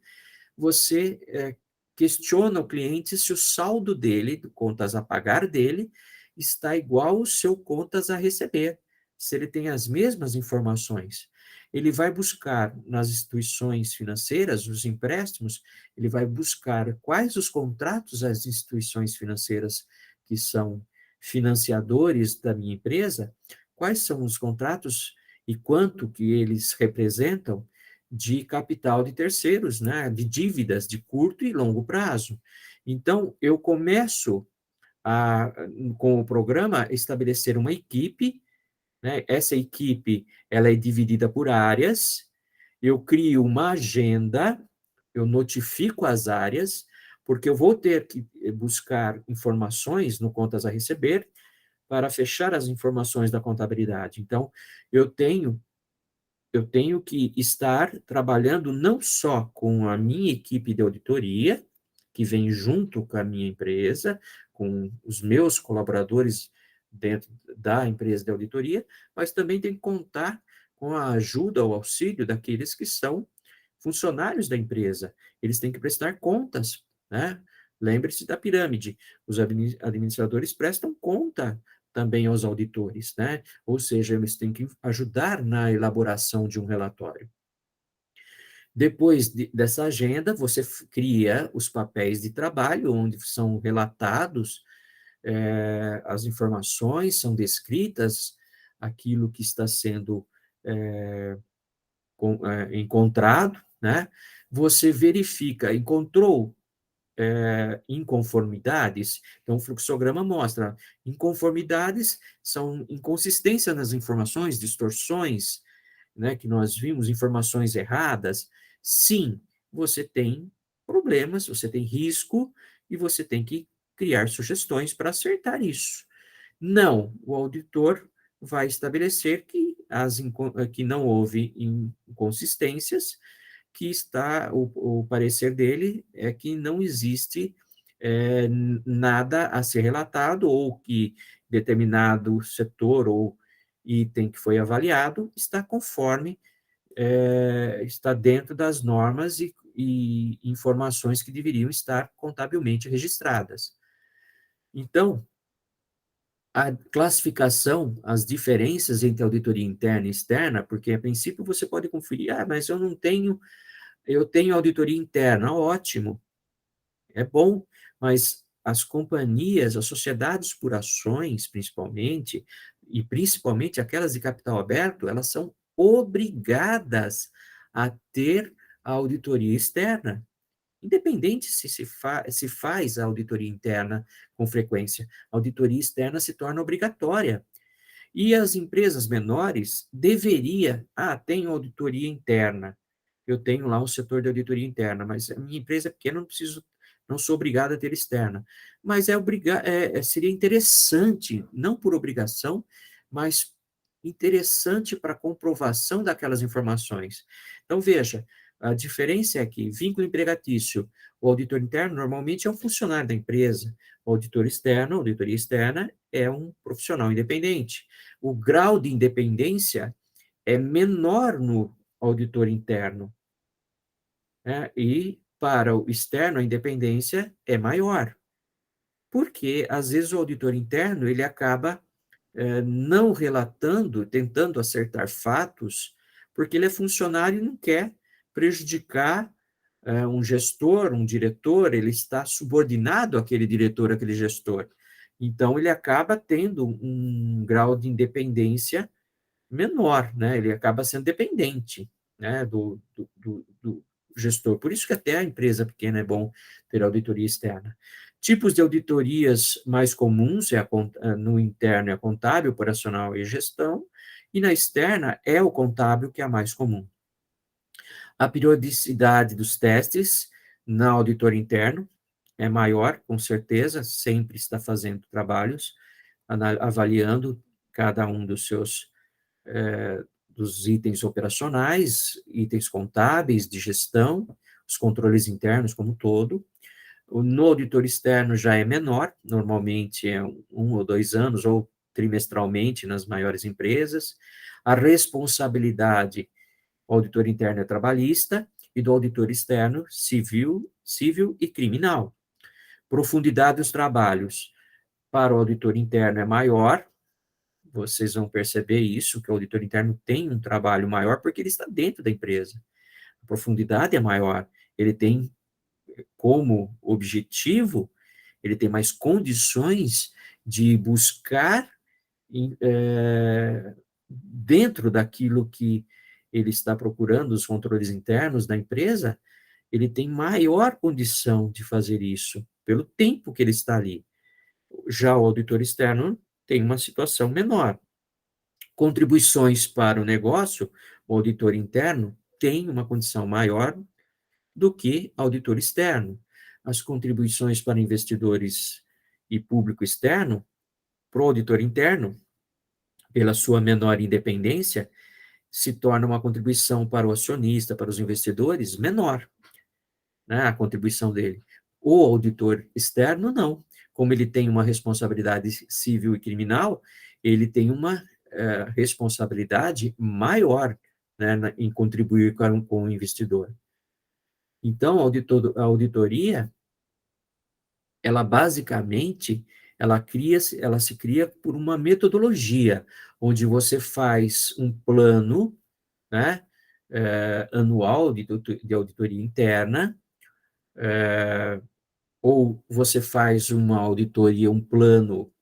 você questiona o cliente se o saldo dele, do contas a pagar dele, está igual ao seu contas a receber, se ele tem as mesmas informações. Ele vai buscar nas instituições financeiras, os empréstimos, ele vai buscar quais os contratos as instituições financeiras que são financiadores da minha empresa, quais são os contratos e quanto que eles representam de capital de terceiros, né, de dívidas de curto e longo prazo. Então, eu começo com o programa, estabelecer uma equipe, né, essa equipe, ela é dividida por áreas, eu crio uma agenda, eu notifico as áreas, porque eu vou ter que buscar informações no contas a receber para fechar as informações da contabilidade. Então, eu tenho eu tenho que estar trabalhando não só com a minha equipe de auditoria, que vem junto com a minha empresa, com os meus colaboradores dentro da empresa de auditoria, mas também tem que contar com a ajuda, o auxílio daqueles que são funcionários da empresa. Eles têm que prestar contas, né? Lembre-se da pirâmide. Os administradores prestam conta também aos auditores, né? Ou seja, eles têm que ajudar na elaboração de um relatório. Depois dessa agenda, você cria os papéis de trabalho, onde são relatados as informações, são descritas aquilo que está sendo encontrado, né? Você verifica, encontrou inconformidades, então o fluxograma mostra inconformidades são inconsistência nas informações, distorções, né, que nós vimos, informações erradas. Sim, você tem problemas, você tem risco e você tem que criar sugestões para acertar isso. Não, o auditor vai estabelecer que não houve inconsistências, que está o parecer dele é que não existe nada a ser relatado, ou que determinado setor ou item que foi avaliado está conforme, está dentro das normas e informações que deveriam estar contabilmente registradas. Então, a classificação, as diferenças entre auditoria interna e externa, porque a princípio você pode conferir, mas eu não tenho, eu tenho auditoria interna, ótimo, é bom, mas as companhias, as sociedades por ações, principalmente, e principalmente aquelas de capital aberto, elas são obrigadas a ter a auditoria externa, independente se faz a auditoria interna com frequência. A auditoria externa se torna obrigatória. E as empresas menores tenho auditoria interna, eu tenho lá um setor de auditoria interna, mas a minha empresa é pequena, não sou obrigado a ter externa. Mas seria interessante, não por obrigação, mas interessante para comprovação daquelas informações. Então, veja, a diferença é que vínculo empregatício, o auditor interno normalmente é um funcionário da empresa, o auditor externo, a auditoria externa, é um profissional independente. O grau de independência é menor no auditor interno, né? E para o externo, a independência é maior, porque às vezes o auditor interno ele acaba não relatando, tentando acertar fatos, porque ele é funcionário e não quer prejudicar um gestor, um diretor, ele está subordinado àquele diretor, àquele gestor. Então, ele acaba tendo um grau de independência menor, né? Ele acaba sendo dependente, né, do gestor. Por isso que até a empresa pequena é bom ter auditoria externa. Tipos de auditorias mais comuns no interno é a contábil, operacional e gestão, e na externa é o contábil que é a mais comum. A periodicidade dos testes na auditor interno é maior, com certeza, sempre está fazendo trabalhos, avaliando cada um dos itens operacionais, itens contábeis, de gestão, os controles internos como um todo. No auditor externo já é menor, normalmente é 1 ou 2 anos, ou trimestralmente nas maiores empresas. A responsabilidade do auditor interno é trabalhista e do auditor externo civil e criminal. Profundidade dos trabalhos para o auditor interno é maior, vocês vão perceber isso, que o auditor interno tem um trabalho maior porque ele está dentro da empresa. A profundidade é maior, ele tem como objetivo, ele tem mais condições de buscar dentro daquilo que ele está procurando, os controles internos da empresa, ele tem maior condição de fazer isso, pelo tempo que ele está ali. Já o auditor externo tem uma situação menor. Contribuições para o negócio, o auditor interno tem uma condição maior do que auditor externo. As contribuições para investidores e público externo, para o auditor interno, pela sua menor independência, se torna uma contribuição para o acionista, para os investidores, menor, né, a contribuição dele. O auditor externo, não. Como ele tem uma responsabilidade civil e criminal, ele tem uma responsabilidade maior, né, em contribuir com o investidor. Então, a auditoria, ela basicamente, ela se cria por uma metodologia, onde você faz um plano, né, anual de auditoria interna, ou você faz uma auditoria, um plano,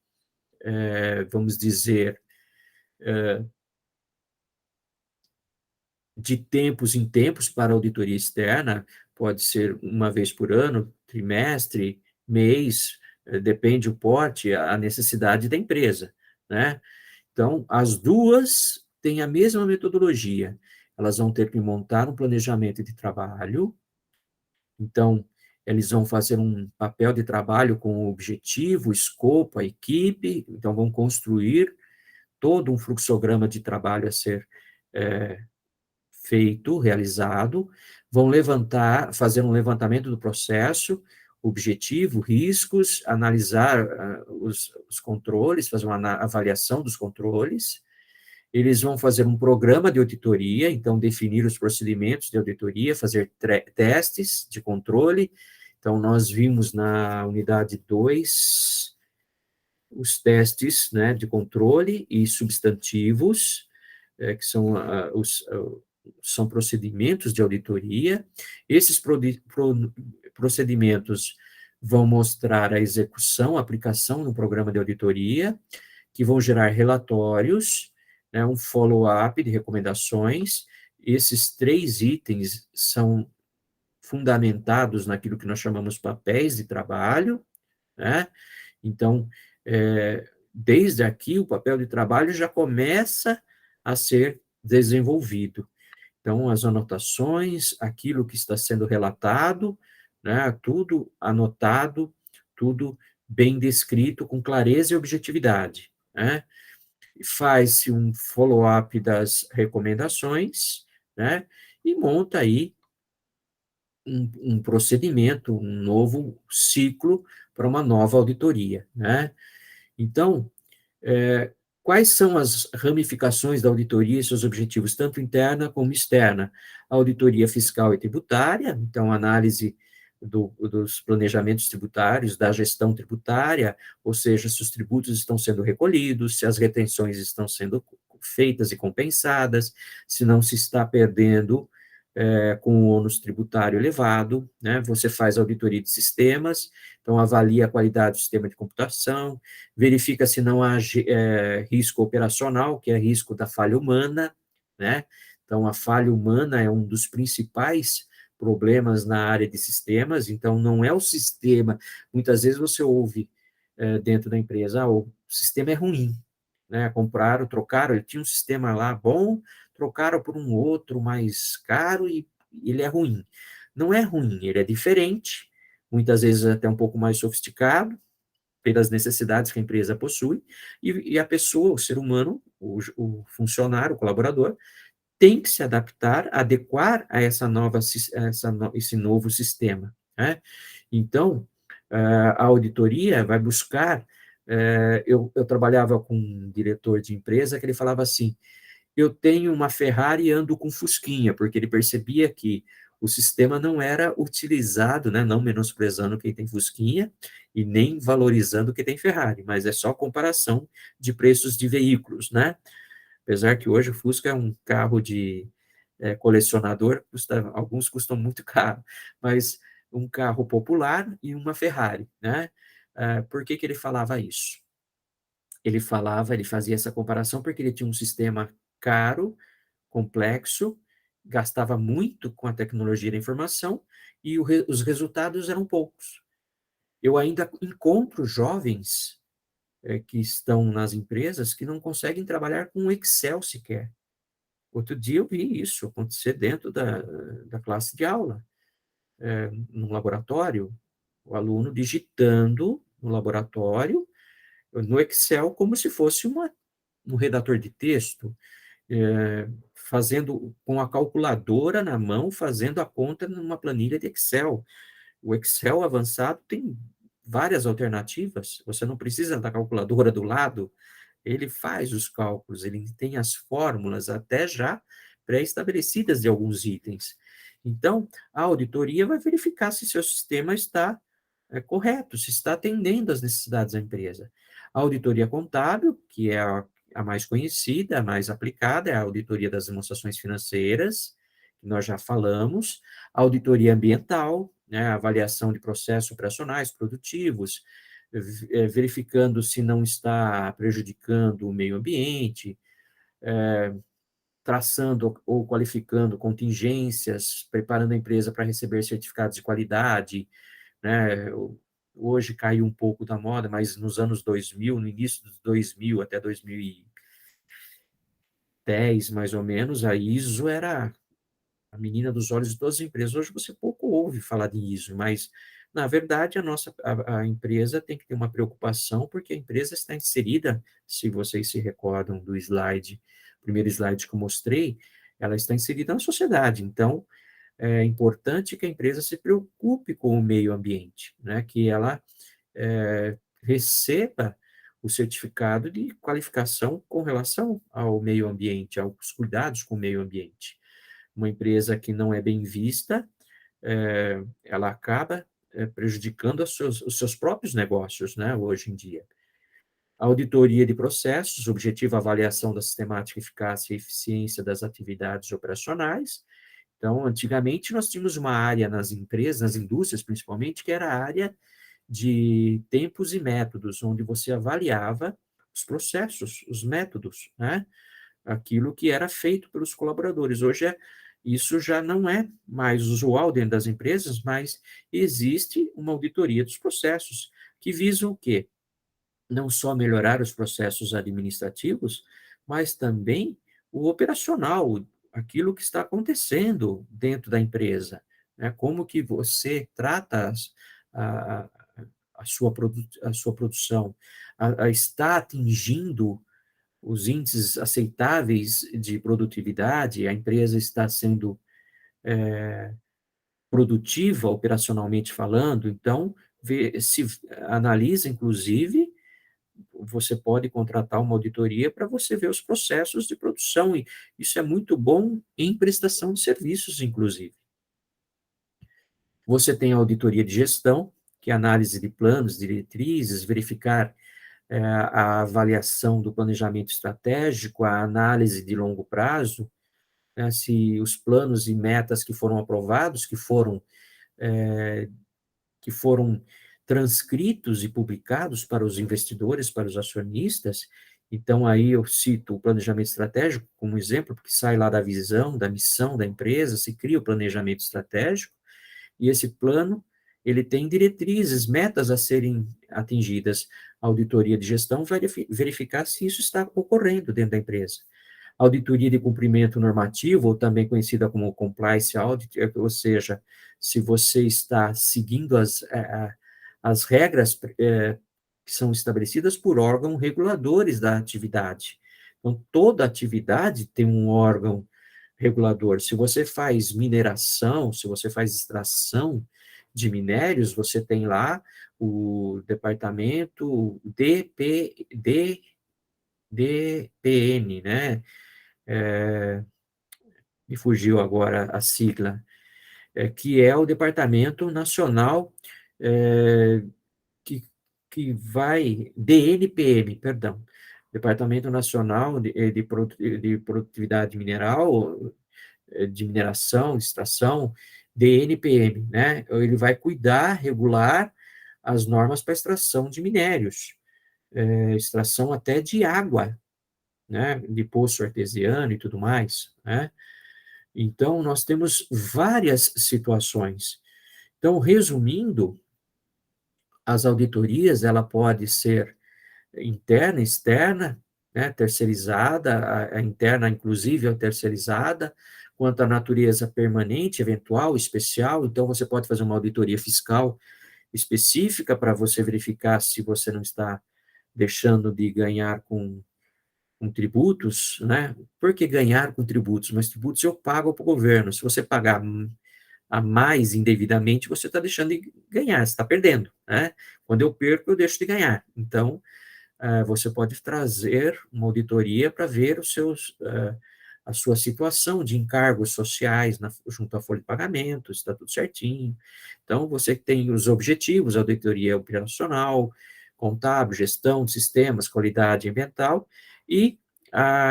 vamos dizer, de tempos em tempos para auditoria externa, pode ser uma vez por ano, trimestre, mês, depende o porte, a necessidade da empresa, né? Então, as duas têm a mesma metodologia. Elas vão ter que montar um planejamento de trabalho, então, eles vão fazer um papel de trabalho com o objetivo, o escopo, a equipe, então vão construir todo um fluxograma de trabalho a ser feito, realizado, vão fazer um levantamento do processo, objetivo, riscos, analisar os controles, fazer uma avaliação dos controles. Eles vão fazer um programa de auditoria, então definir os procedimentos de auditoria, fazer testes de controle. Então, nós vimos na unidade 2 os testes, né, de controle e substantivos, que são são procedimentos de auditoria. Esses procedimentos vão mostrar a execução, a aplicação no programa de auditoria, que vão gerar relatórios, né, um follow-up de recomendações. Esses 3 itens são fundamentados naquilo que nós chamamos papéis de trabalho, né? Então, desde aqui, o papel de trabalho já começa a ser desenvolvido. Então, as anotações, aquilo que está sendo relatado, né, tudo anotado, tudo bem descrito, com clareza e objetividade, né? Faz-se um follow-up das recomendações, né, e monta aí um procedimento, um novo ciclo para uma nova auditoria, né? Então, quais são as ramificações da auditoria e seus objetivos, tanto interna como externa? A auditoria fiscal e tributária, então, análise dos planejamentos tributários, da gestão tributária, ou seja, se os tributos estão sendo recolhidos, se as retenções estão sendo feitas e compensadas, se não se está perdendo com o ônus tributário elevado, né? Você faz auditoria de sistemas, então avalia a qualidade do sistema de computação, verifica se não há risco operacional, que é risco da falha humana, né? Então, a falha humana é um dos principais problemas na área de sistemas, então não é o sistema, muitas vezes você ouve dentro da empresa, o sistema é ruim, né? Compraram, trocaram, ele tinha um sistema lá bom, trocaram por um outro mais caro e ele é ruim. Não é ruim, ele é diferente, muitas vezes até um pouco mais sofisticado, pelas necessidades que a empresa possui, e a pessoa, o ser humano, o funcionário, o colaborador, tem que se adaptar, adequar a esse novo sistema, né? Então, a auditoria vai buscar. Eu trabalhava com um diretor de empresa que ele falava assim: eu tenho uma Ferrari e ando com Fusquinha, porque ele percebia que o sistema não era utilizado, né, não menosprezando quem tem Fusquinha e nem valorizando quem tem Ferrari, mas é só comparação de preços de veículos, né? Apesar que hoje o Fusca é um carro de colecionador, alguns custam muito caro, mas um carro popular e uma Ferrari, né? Por que que ele falava isso? Ele fazia essa comparação porque ele tinha um sistema caro, complexo, gastava muito com a tecnologia da informação e os resultados eram poucos. Eu ainda encontro jovens que estão nas empresas que não conseguem trabalhar com Excel sequer. Outro dia eu vi isso acontecer dentro da classe de aula, no laboratório, o aluno digitando no laboratório, no Excel, como se fosse um redator de texto, fazendo com a calculadora na mão, fazendo a conta numa planilha de Excel. O Excel avançado tem várias alternativas, você não precisa da calculadora do lado, ele faz os cálculos, ele tem as fórmulas até já pré-estabelecidas de alguns itens. Então, a auditoria vai verificar se seu sistema está correto, se está atendendo às necessidades da empresa. A auditoria contábil, que é a mais conhecida, a mais aplicada, é a auditoria das demonstrações financeiras, que nós já falamos, a auditoria ambiental, né, a avaliação de processos operacionais, produtivos, verificando se não está prejudicando o meio ambiente, traçando ou qualificando contingências, preparando a empresa para receber certificados de qualidade, né? Hoje caiu um pouco da moda, mas nos anos 2000, no início dos 2000 até 2010, mais ou menos, a ISO era a menina dos olhos de todas as empresas. Hoje você pouco ouve falar de ISO, mas, na verdade, a empresa tem que ter uma preocupação, porque a empresa está inserida, se vocês se recordam do slide, primeiro slide que eu mostrei, ela está inserida na sociedade. Então, é importante que a empresa se preocupe com o meio ambiente, né? Que ela receba o certificado de qualificação com relação ao meio ambiente, aos cuidados com o meio ambiente. Uma empresa que não é bem vista, ela acaba prejudicando os seus próprios negócios, né, hoje em dia. A auditoria de processos, objetivo avaliação da sistemática, eficácia e eficiência das atividades operacionais. Então, antigamente, nós tínhamos uma área nas empresas, nas indústrias principalmente, que era a área de tempos e métodos, onde você avaliava os processos, os métodos, né? Aquilo que era feito pelos colaboradores. Hoje, isso já não é mais usual dentro das empresas, mas existe uma auditoria dos processos, que visa o quê? Não só melhorar os processos administrativos, mas também o operacional, aquilo que está acontecendo dentro da empresa, né? Como que você trata a, a sua produção, está atingindo os índices aceitáveis de produtividade, a empresa está sendo produtiva operacionalmente falando, então se analisa, inclusive, você pode contratar uma auditoria para você ver os processos de produção, e isso é muito bom em prestação de serviços, inclusive. Você tem a auditoria de gestão, que é análise de planos, diretrizes, verificar a avaliação do planejamento estratégico, a análise de longo prazo, né, se os planos e metas que foram aprovados, que foram transcritos e publicados para os investidores, para os acionistas. Então, aí eu cito o planejamento estratégico como exemplo, porque sai lá da visão, da missão da empresa, se cria o planejamento estratégico, e esse plano, ele tem diretrizes, metas a serem atingidas. A auditoria de gestão vai verificar se isso está ocorrendo dentro da empresa. A auditoria de cumprimento normativo, ou também conhecida como compliance audit, ou seja, se você está seguindo as regras que são estabelecidas por órgãos reguladores da atividade. Então, toda atividade tem um órgão regulador. Se você faz mineração, se você faz extração de minérios, você tem lá o departamento DPN, né? Me fugiu agora a sigla, que é o Departamento Nacional é, que, que vai, DNPM, perdão, Departamento Nacional de Produtividade Mineral, de mineração, de extração, DNPM, né? Ele vai cuidar, regular as normas para extração de minérios, extração até de água, né? De poço artesiano e tudo mais, né? Então, nós temos várias situações. Então, resumindo, as auditorias, ela pode ser interna, externa, né, terceirizada, a interna, inclusive, é terceirizada, quanto à natureza permanente, eventual, especial, então você pode fazer uma auditoria fiscal específica para você verificar se você não está deixando de ganhar com tributos, né? Por que ganhar com tributos? Mas tributos eu pago para o governo. Se você pagar a mais indevidamente, você está deixando de ganhar, você está perdendo, né? Quando eu perco, eu deixo de ganhar. Então, você pode trazer uma auditoria para ver a sua situação de encargos sociais junto à folha de pagamento, se está tudo certinho. Então, você tem os objetivos, a auditoria operacional, contábil, gestão de sistemas, qualidade ambiental, e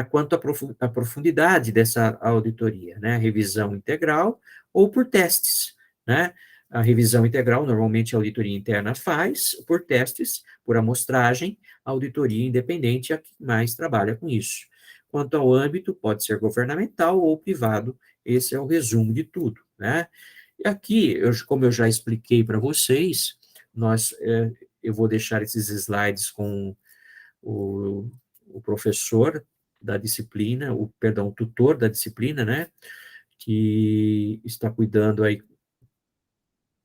quanto à profundidade dessa auditoria, né? Revisão integral ou por testes, né? A revisão integral, normalmente a auditoria interna faz, por testes, por amostragem, a auditoria independente é a que mais trabalha com isso. Quanto ao âmbito, pode ser governamental ou privado, esse é o resumo de tudo, né? E aqui, como eu já expliquei para vocês, eu vou deixar esses slides com o, o professor da disciplina, o tutor da disciplina, né, que está cuidando aí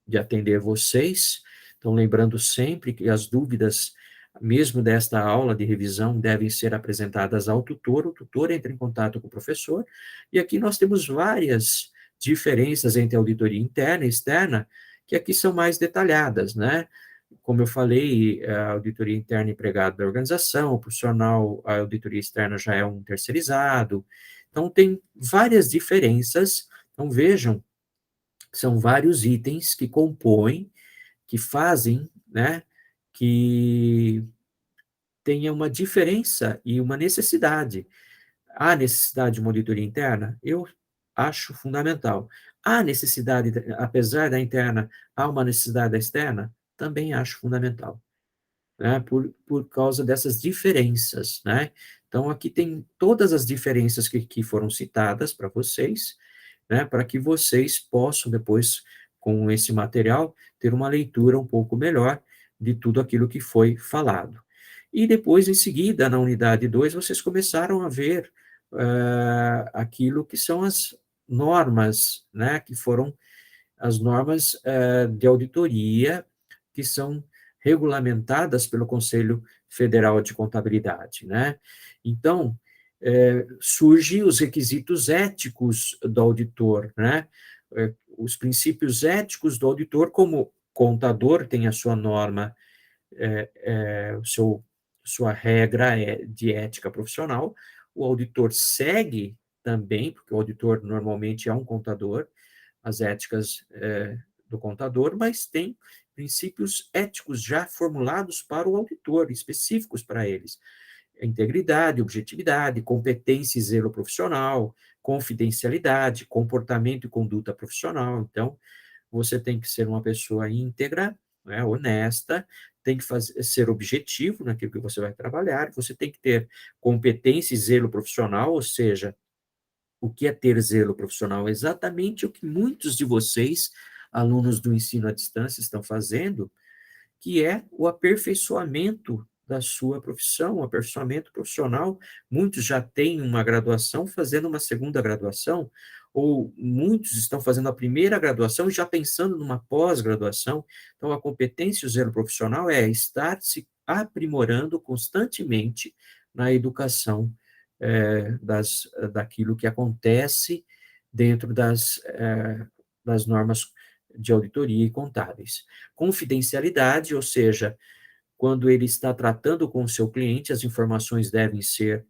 de atender vocês. Então, lembrando sempre que as dúvidas, mesmo desta aula de revisão, devem ser apresentadas ao tutor, o tutor entra em contato com o professor, e aqui nós temos várias diferenças entre auditoria interna e externa, que aqui são mais detalhadas, né? Como eu falei, a auditoria interna empregado da organização, o profissional, a auditoria externa já é um terceirizado. Então, tem várias diferenças. Então, vejam, são vários itens que compõem, que fazem, né, que tenha uma diferença e uma necessidade. Há necessidade de uma auditoria interna? Eu acho fundamental. Há necessidade, apesar da interna, há uma necessidade da externa? Também acho fundamental, né? Por causa dessas diferenças, né? Então, aqui tem todas as diferenças que foram citadas para vocês, né? Para que vocês possam depois, com esse material, ter uma leitura um pouco melhor de tudo aquilo que foi falado. E depois, em seguida, na unidade 2, vocês começaram a ver aquilo que são as normas, né? Que foram as normas de auditoria que são regulamentadas pelo Conselho Federal de Contabilidade, né? Então, surgem os requisitos éticos do auditor, né? Os princípios éticos do auditor, como contador tem a sua norma, o seu, sua regra de ética profissional, o auditor segue também, porque o auditor normalmente é um contador, as éticas do contador, mas tem princípios éticos já formulados para o auditor, específicos para eles. Integridade, objetividade, competência e zelo profissional, confidencialidade, comportamento e conduta profissional. Então, você tem que ser uma pessoa íntegra, né, honesta, tem que ser objetivo naquilo que você vai trabalhar, você tem que ter competência e zelo profissional, ou seja, o que é ter zelo profissional? Exatamente o que muitos de vocês, alunos do ensino à distância, estão fazendo, que é o aperfeiçoamento da sua profissão, o aperfeiçoamento profissional. Muitos já têm uma graduação, fazendo uma segunda graduação, ou muitos estão fazendo a primeira graduação e já pensando numa pós-graduação. Então, a competência e o zelo profissional é estar se aprimorando constantemente na educação daquilo que acontece dentro das normas de auditoria e contábeis. Confidencialidade, ou seja, quando ele está tratando com o seu cliente, as informações devem ser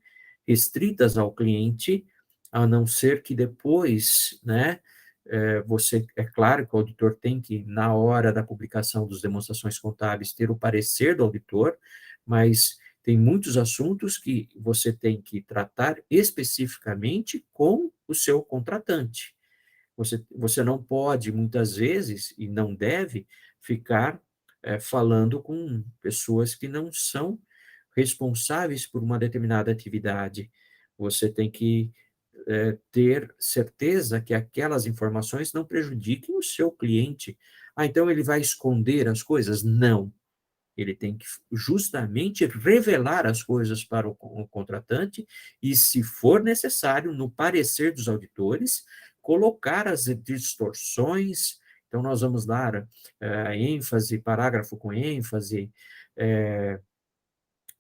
restritas ao cliente, a não ser que depois, né, é claro que o auditor tem que, na hora da publicação das demonstrações contábeis, ter o parecer do auditor, mas tem muitos assuntos que você tem que tratar especificamente com o seu contratante. Você não pode, muitas vezes, e não deve, ficar falando com pessoas que não são responsáveis por uma determinada atividade. Você tem que ter certeza que aquelas informações não prejudiquem o seu cliente. Ah, então ele vai esconder as coisas? Não. Ele tem que justamente revelar as coisas para o contratante e, se for necessário, no parecer dos auditores, colocar as distorções. Então, nós vamos dar ênfase, parágrafo com ênfase,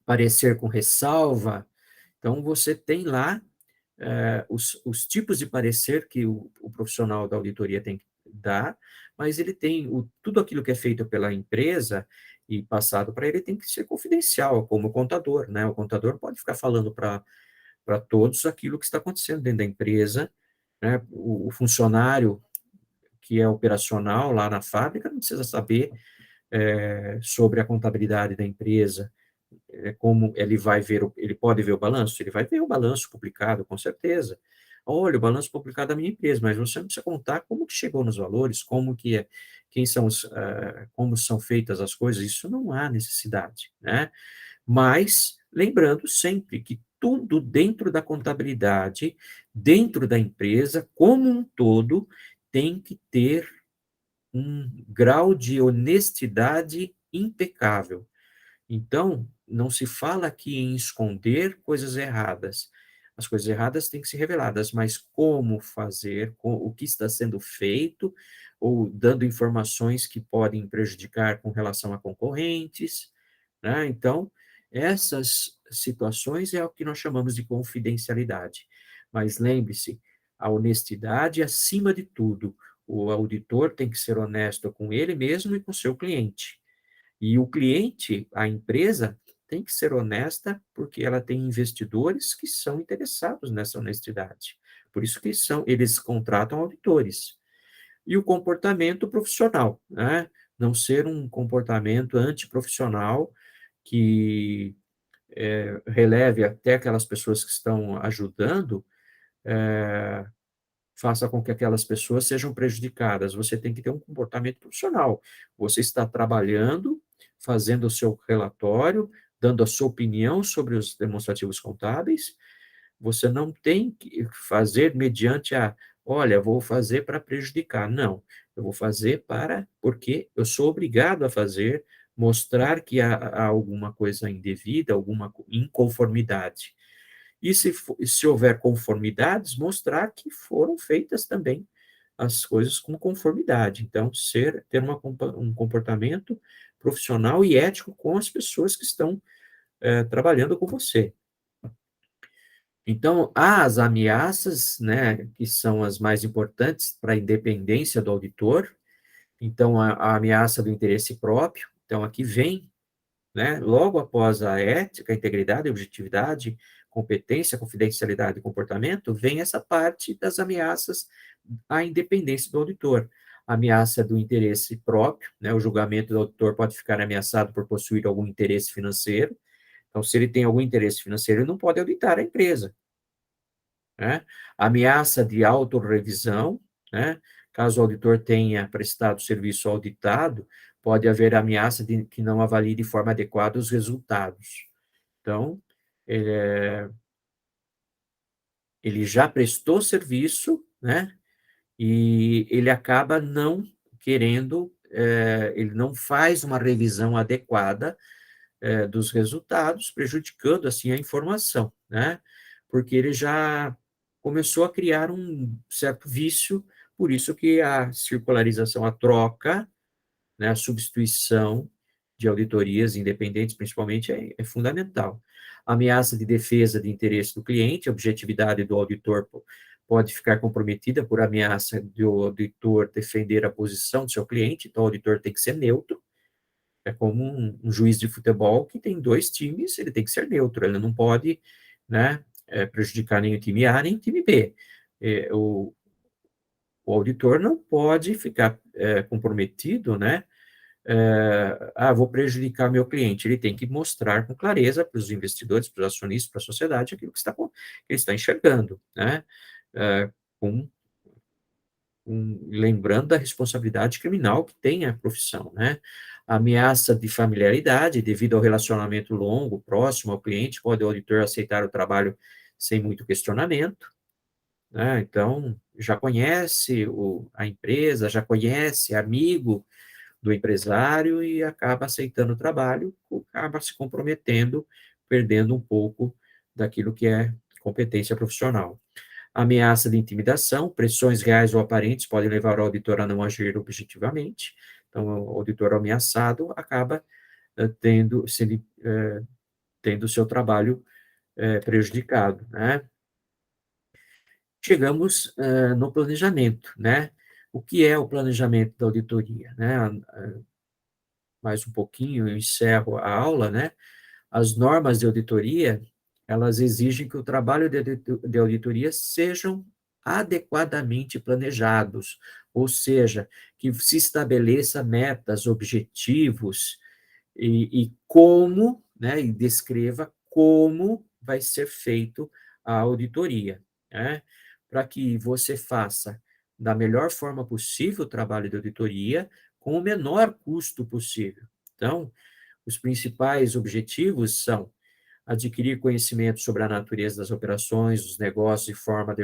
parecer com ressalva. Então, você tem lá os tipos de parecer que o profissional da auditoria tem que dar, mas ele tem tudo aquilo que é feito pela empresa e passado para ele tem que ser confidencial, como o contador, né? O contador pode ficar falando para todos aquilo que está acontecendo dentro da empresa, né? O funcionário que é operacional lá na fábrica não precisa saber sobre a contabilidade da empresa, como ele vai ver, ele pode ver o balanço? Ele vai ver o balanço publicado, com certeza. Olha, o balanço publicado da minha empresa, mas você não precisa contar como que chegou nos valores, como que é, quem são como são feitas as coisas, isso não há necessidade, né? Mas, lembrando sempre que tudo dentro da contabilidade, dentro da empresa, como um todo, tem que ter um grau de honestidade impecável. Então, não se fala aqui em esconder coisas erradas. As coisas erradas têm que ser reveladas, mas como fazer, o que está sendo feito, ou dando informações que podem prejudicar com relação a concorrentes, né? Então, essas situações é o que nós chamamos de confidencialidade. Mas lembre-se, a honestidade acima de tudo. O auditor tem que ser honesto com ele mesmo e com seu cliente. E o cliente, a empresa, tem que ser honesta porque ela tem investidores que são interessados nessa honestidade. Por isso que eles contratam auditores. E o comportamento profissional, né? Não ser um comportamento antiprofissional que releve até aquelas pessoas que estão ajudando, faça com que aquelas pessoas sejam prejudicadas. Você tem que ter um comportamento profissional. Você está trabalhando, fazendo o seu relatório, dando a sua opinião sobre os demonstrativos contábeis. Você não tem que fazer mediante olha, vou fazer para prejudicar. Não, eu vou fazer porque eu sou obrigado a fazer, mostrar que há alguma coisa indevida, alguma inconformidade. E se houver conformidades, mostrar que foram feitas também as coisas com conformidade. Então, ter um comportamento profissional e ético com as pessoas que estão trabalhando com você. Então, há as ameaças, né, que são as mais importantes para a independência do auditor. Então, a ameaça do interesse próprio. Então, aqui vem, né, logo após a ética, a integridade, a objetividade, competência, confidencialidade e comportamento, vem essa parte das ameaças à independência do auditor. A ameaça do interesse próprio, né, o julgamento do auditor pode ficar ameaçado por possuir algum interesse financeiro. Então, se ele tem algum interesse financeiro, ele não pode auditar a empresa, né? A ameaça de autorrevisão, né? Caso o auditor tenha prestado serviço auditado, pode haver ameaça de que não avalie de forma adequada os resultados. Então, ele já prestou serviço, né? E ele acaba não querendo, ele não faz uma revisão adequada dos resultados, prejudicando, assim, a informação, né? Porque ele já começou a criar um certo vício, por isso que a circularização, a troca, né, a substituição de auditorias independentes, principalmente, é fundamental. A ameaça de defesa de interesse do cliente, a objetividade do auditor pode ficar comprometida por ameaça do auditor defender a posição do seu cliente, então o auditor tem que ser neutro, é como um juiz de futebol que tem dois times, ele tem que ser neutro, ele não pode, né, prejudicar nem o time A nem o time B. O auditor não pode ficar comprometido, né, vou prejudicar meu cliente. Ele tem que mostrar com clareza para os investidores, para os acionistas, para a sociedade, aquilo que ele está enxergando, né, com lembrando da responsabilidade criminal que tem a profissão, né? A ameaça de familiaridade, devido ao relacionamento longo, próximo ao cliente, pode o auditor aceitar o trabalho sem muito questionamento, né? Então, já conhece a empresa, já conhece, amigo do empresário e acaba aceitando o trabalho, acaba se comprometendo, perdendo um pouco daquilo que é competência profissional. Ameaça de intimidação, pressões reais ou aparentes podem levar o auditor a não agir objetivamente. Então, o auditor ameaçado acaba tendo seu trabalho prejudicado, né? Chegamos no planejamento, né? O que é o planejamento da auditoria, né? Mais um pouquinho, eu encerro a aula, né? As normas de auditoria, elas exigem que o trabalho de auditoria sejam adequadamente planejados, ou seja, que se estabeleça metas, objetivos e como, né, e descreva como vai ser feito a auditoria, né, para que você faça da melhor forma possível o trabalho de auditoria com o menor custo possível. Então, os principais objetivos são adquirir conhecimento sobre a natureza das operações, dos negócios e forma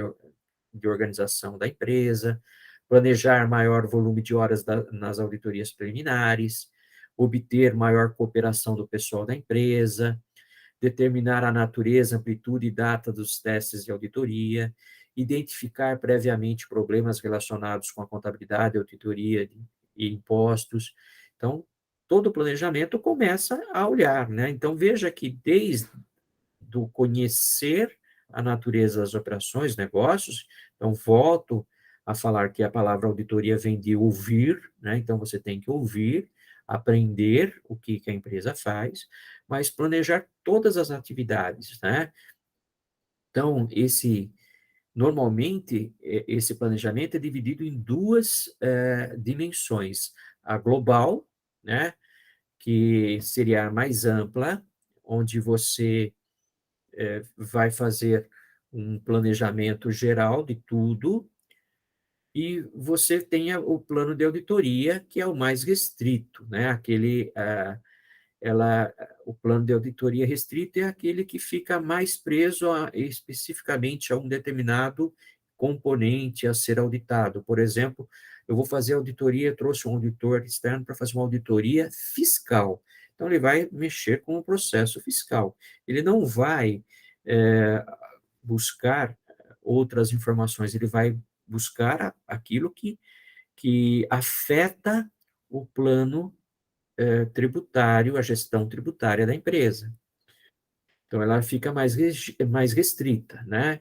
de organização da empresa, planejar maior volume de horas nas auditorias preliminares, obter maior cooperação do pessoal da empresa, determinar a natureza, amplitude e data dos testes de auditoria, identificar previamente problemas relacionados com a contabilidade, auditoria e impostos. Então, todo o planejamento começa a olhar, né? Então, veja que desde do conhecer a natureza das operações, negócios. Então, volto a falar que a palavra auditoria vem de ouvir, né? Então, você tem que ouvir, aprender o que a empresa faz, mas planejar todas as atividades, né? Então, normalmente, esse planejamento é dividido em duas dimensões. A global, né? Que seria a mais ampla, onde você vai fazer um planejamento geral de tudo, e você tem o plano de auditoria, que é o mais restrito, né? O plano de auditoria restrito é aquele que fica mais preso especificamente a um determinado componente a ser auditado. Por exemplo, eu vou fazer auditoria, trouxe um auditor externo para fazer uma auditoria fiscal. Então, ele vai mexer com o processo fiscal. Ele não vai é, buscar outras informações, ele vai buscar aquilo que afeta o plano tributário, a gestão tributária da empresa. Então, ela fica mais restrita, né?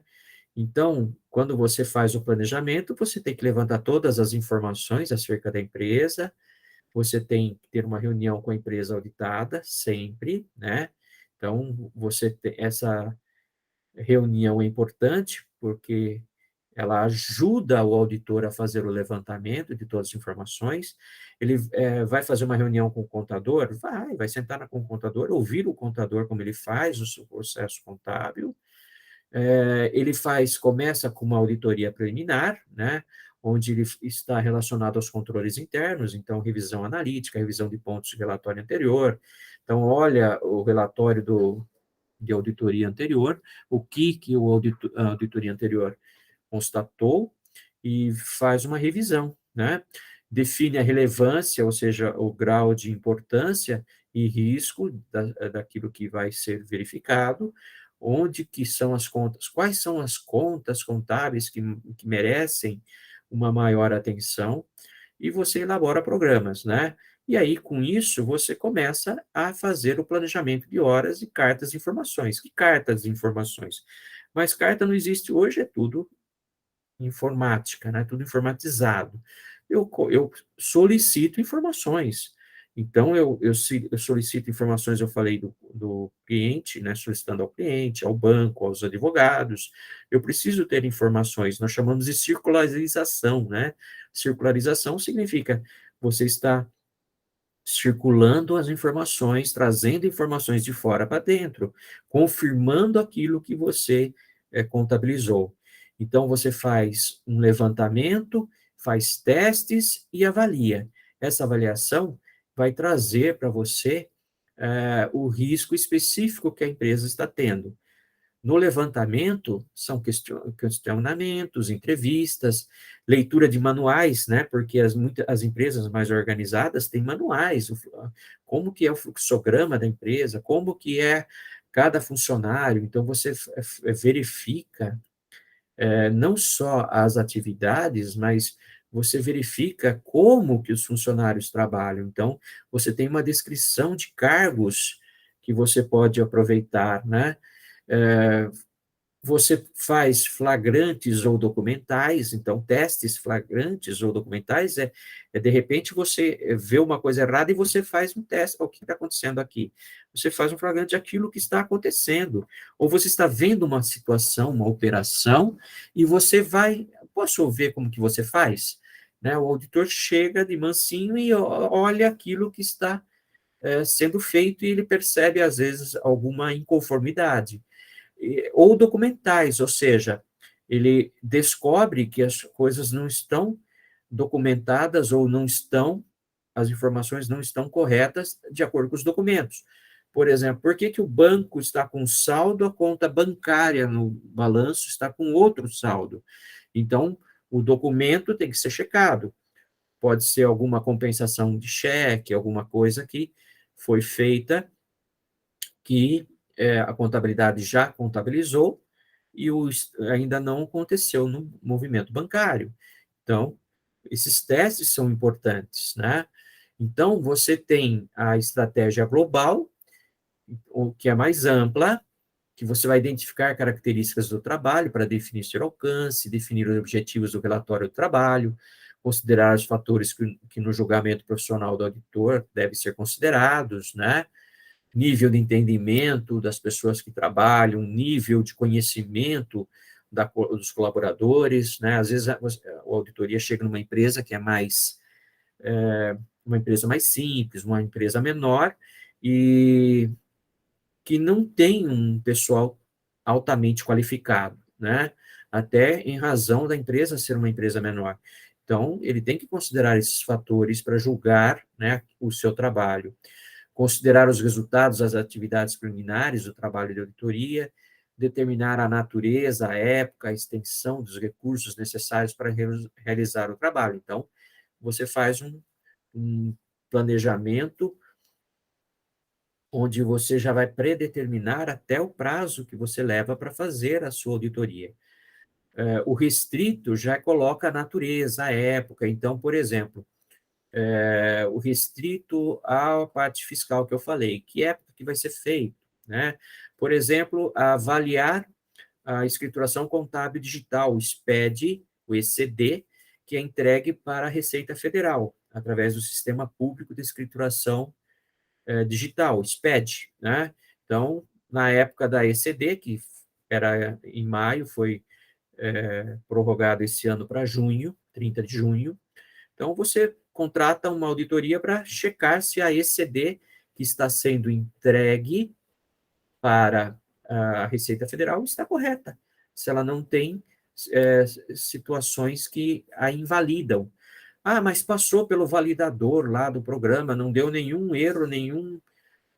Então, quando você faz o planejamento, você tem que levantar todas as informações acerca da empresa, você tem que ter uma reunião com a empresa auditada, sempre, né? Então, essa reunião é importante, porque ela ajuda o auditor a fazer o levantamento de todas as informações. Ele vai fazer uma reunião com o contador? Vai sentar com o contador, ouvir o contador como ele faz o seu processo contábil. Ele começa com uma auditoria preliminar, né, onde ele está relacionado aos controles internos, então revisão analítica, revisão de pontos de relatório anterior. Então, olha o relatório de auditoria anterior, o que a auditoria anterior constatou e faz uma revisão, né? Define a relevância, ou seja, o grau de importância e risco daquilo que vai ser verificado, onde que são as contas, quais são as contas contábeis que merecem uma maior atenção, e você elabora programas, né? E aí, com isso, você começa a fazer o planejamento de horas e cartas de informações. Que cartas de informações? Mas carta não existe hoje, é tudo informática, né? Tudo informatizado. Eu solicito informações. Então, eu solicito informações, eu falei do cliente, né? Solicitando ao cliente, ao banco, aos advogados. Eu preciso ter informações, nós chamamos de circularização, né? Circularização significa você está circulando as informações, trazendo informações de fora para dentro, confirmando aquilo que você contabilizou. Então, você faz um levantamento, faz testes e avalia. Essa avaliação vai trazer para você o risco específico que a empresa está tendo. No levantamento, são questionamentos, entrevistas, leitura de manuais, né? Porque as empresas mais organizadas têm manuais, como que é o fluxograma da empresa, como que é cada funcionário. Então, você verifica não só as atividades, mas você verifica como que os funcionários trabalham. Então, você tem uma descrição de cargos que você pode aproveitar, né? É, Você faz flagrantes ou documentais, então testes flagrantes ou documentais de repente você vê uma coisa errada e você faz um teste, o que está acontecendo aqui? Você faz um flagrante daquilo que está acontecendo, ou você está vendo uma situação, uma operação, e você posso ver como que você faz? Né? O auditor chega de mansinho e olha aquilo que está sendo feito e ele percebe, às vezes, alguma inconformidade ou documentais, ou seja, ele descobre que as coisas não estão documentadas ou as informações não estão corretas de acordo com os documentos. Por exemplo, por que o banco está com saldo, a conta bancária no balanço está com outro saldo? Então, o documento tem que ser checado. Pode ser alguma compensação de cheque, alguma coisa que foi feita que a contabilidade já contabilizou e ainda não aconteceu no movimento bancário. Então, esses testes são importantes, né? Então, você tem a estratégia global, o que é mais ampla, que você vai identificar características do trabalho para definir seu alcance, definir os objetivos do relatório do trabalho, considerar os fatores que no julgamento profissional do auditor devem ser considerados, né? Nível de entendimento das pessoas que trabalham, nível de conhecimento dos colaboradores, né? Às vezes a auditoria chega numa empresa que é uma empresa mais simples, uma empresa menor, e que não tem um pessoal altamente qualificado, né? Até em razão da empresa ser uma empresa menor. Então, ele tem que considerar esses fatores para julgar, né, o seu trabalho, considerar os resultados das atividades preliminares do trabalho de auditoria, determinar a natureza, a época, a extensão dos recursos necessários para realizar o trabalho. Então, você faz um planejamento onde você já vai predeterminar até o prazo que você leva para fazer a sua auditoria. O restrito já coloca a natureza, a época. Então, por exemplo, o restrito à parte fiscal que eu falei, que época que vai ser feito, né? Por exemplo, avaliar a escrituração contábil digital, o SPED, o ECD, que é entregue para a Receita Federal, através do Sistema Público de Escrituração Digital, SPED, né? Então, na época da ECD, que era em maio, foi prorrogado esse ano para junho, 30 de junho. Então, você contrata uma auditoria para checar se a ECD que está sendo entregue para a Receita Federal está correta, se ela não tem situações que a invalidam. Ah, mas passou pelo validador lá do programa, não deu nenhum erro, nenhum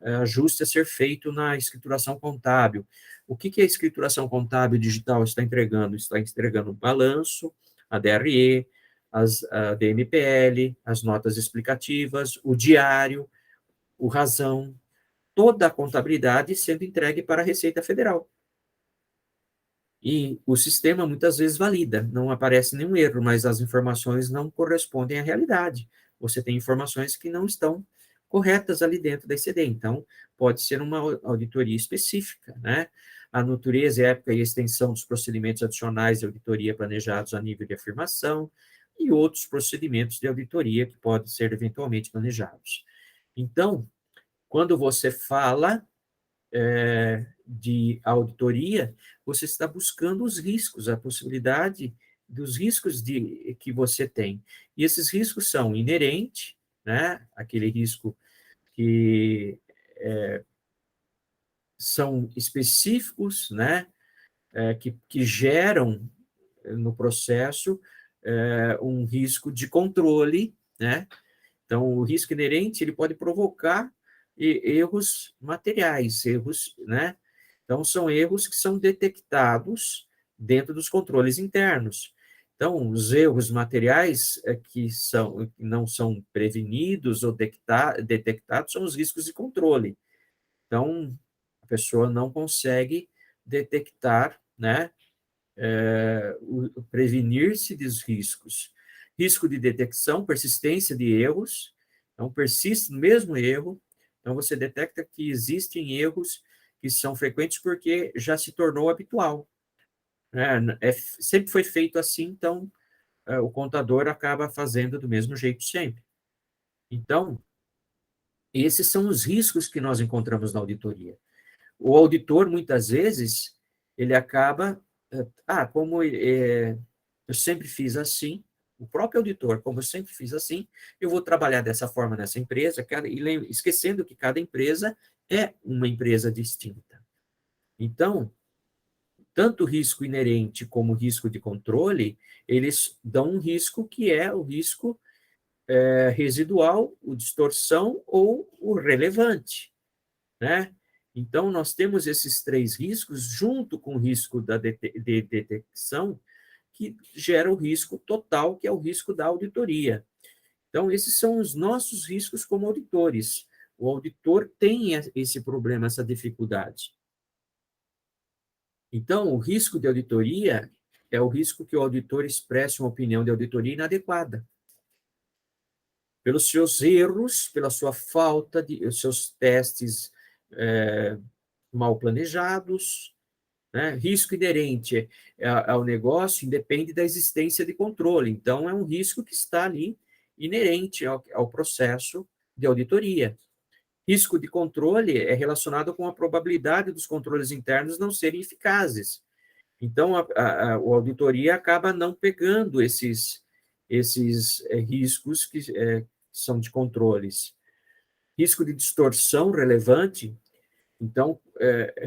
ajuste a ser feito na escrituração contábil. O que a escrituração contábil digital está entregando? Está entregando o balanço, a DRE, a DMPL, as notas explicativas, o diário, o razão, toda a contabilidade sendo entregue para a Receita Federal. E o sistema muitas vezes valida, não aparece nenhum erro, mas as informações não correspondem à realidade. Você tem informações que não estão corretas ali dentro da ECD, então pode ser uma auditoria específica, né? A natureza, época e extensão dos procedimentos adicionais de auditoria planejados a nível de afirmação e outros procedimentos de auditoria que podem ser eventualmente planejados. Então, quando você fala de auditoria, você está buscando os riscos, a possibilidade dos riscos que você tem. E esses riscos são inerentes, né? Aquele risco que são específicos, né? Que geram no processo um risco de controle, né? Então, o risco inerente ele pode provocar erros materiais, erros, né? Então, são erros que são detectados dentro dos controles internos. Então, os erros materiais que não são prevenidos ou detectados são os riscos de controle. Então, a pessoa não consegue detectar, né, prevenir-se dos riscos. Risco de detecção, persistência de erros, então persiste no mesmo erro, então você detecta que existem erros que são frequentes porque já se tornou habitual. Né? Sempre foi feito assim, então o contador acaba fazendo do mesmo jeito sempre. Então, esses são os riscos que nós encontramos na auditoria. O auditor, muitas vezes, ele acaba, como eu sempre fiz assim, o próprio auditor, como eu sempre fiz assim, eu vou trabalhar dessa forma nessa empresa, esquecendo que cada empresa é uma empresa distinta. Então, tanto o risco inerente como o risco de controle, eles dão um risco que é o risco residual, o distorção ou o relevante, né? Então, nós temos esses três riscos, junto com o risco de detecção, que gera o risco total, que é o risco da auditoria. Então, esses são os nossos riscos como auditores. O auditor tem esse problema, essa dificuldade. Então, o risco de auditoria é o risco que o auditor expresse uma opinião de auditoria inadequada. Pelos seus erros, pela sua falta de, os seus testes mal planejados, né? Risco inerente ao negócio independe da existência de controle, então é um risco que está ali inerente ao processo de auditoria. Risco de controle é relacionado com a probabilidade dos controles internos não serem eficazes. Então, a auditoria acaba não pegando esses riscos que são de controles. Risco de distorção relevante. Então,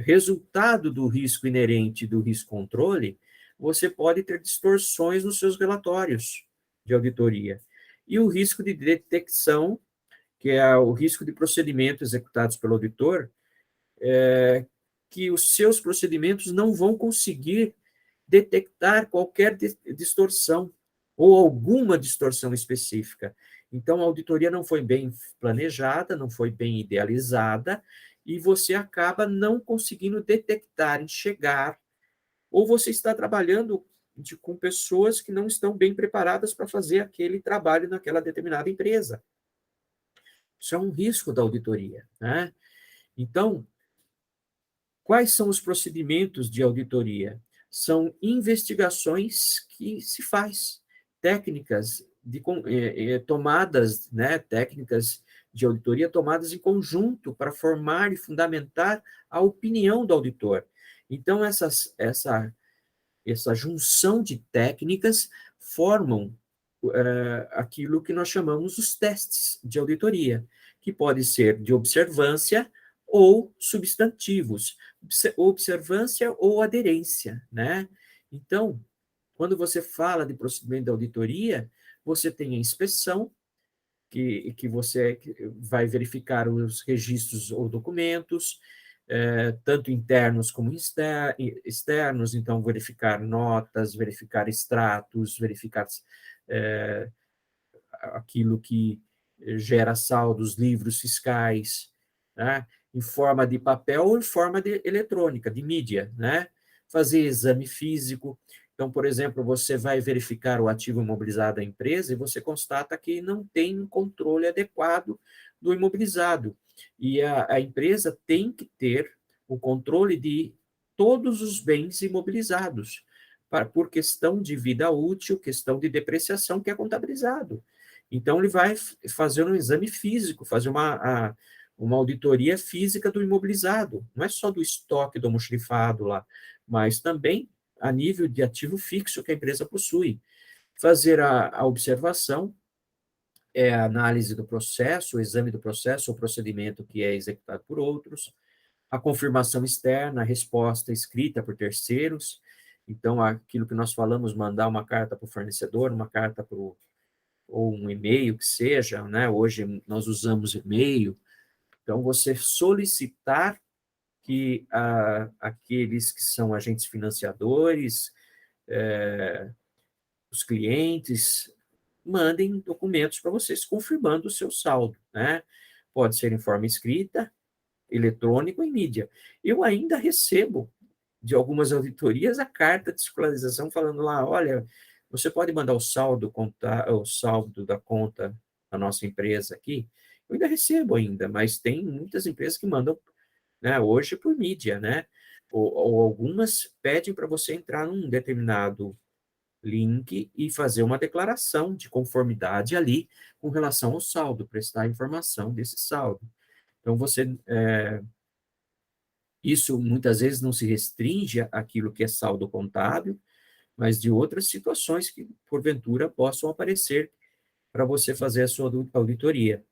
resultado do risco inerente do risco controle, você pode ter distorções nos seus relatórios de auditoria. E o risco de detecção, que é o risco de procedimentos executados pelo auditor, que os seus procedimentos não vão conseguir detectar qualquer distorção ou alguma distorção específica. Então, a auditoria não foi bem planejada, não foi bem idealizada, e você acaba não conseguindo detectar, enxergar, ou você está trabalhando com pessoas que não estão bem preparadas para fazer aquele trabalho naquela determinada empresa. Isso é um risco da auditoria, né? Então, quais são os procedimentos de auditoria? São investigações que se faz, técnicas de tomadas, né, técnicas de auditoria tomadas em conjunto para formar e fundamentar a opinião do auditor. Então, essa junção de técnicas formam aquilo que nós chamamos os testes de auditoria, que pode ser de observância ou substantivos, observância ou aderência, né? Então, quando você fala de procedimento de auditoria, você tem a inspeção, que você vai verificar os registros ou documentos, tanto internos como externos, então verificar notas, verificar extratos, verificar aquilo que gera saldos, livros fiscais, né? Em forma de papel ou em forma de eletrônica, de mídia, né? Fazer exame físico. Então, por exemplo, você vai verificar o ativo imobilizado da empresa e você constata que não tem um controle adequado do imobilizado. E a empresa tem que ter o controle de todos os bens imobilizados, por questão de vida útil, questão de depreciação, que é contabilizado. Então, ele vai fazer um exame físico, fazer uma auditoria física do imobilizado, não é só do estoque do almoxarifado lá, mas também a nível de ativo fixo que a empresa possui. Fazer a observação, a análise do processo, o exame do processo ou procedimento que é executado por outros, a confirmação externa, a resposta escrita por terceiros, então, aquilo que nós falamos, mandar uma carta para o fornecedor, uma carta para o ou um e-mail que seja, né? Hoje nós usamos e-mail, então você solicitar que aqueles que são agentes financiadores, os clientes, mandem documentos para vocês confirmando o seu saldo, né? Pode ser em forma escrita, eletrônica ou em mídia. Eu ainda recebo de algumas auditorias a carta de escolarização falando lá, olha, você pode mandar o saldo da conta da nossa empresa aqui? Eu ainda recebo ainda, mas tem muitas empresas que mandam, né, hoje por mídia, né? Ou algumas pedem para você entrar num determinado link e fazer uma declaração de conformidade ali com relação ao saldo, prestar a informação desse saldo. Então, isso muitas vezes não se restringe àquilo que é saldo contábil, mas de outras situações que, porventura, possam aparecer para você fazer a sua auditoria.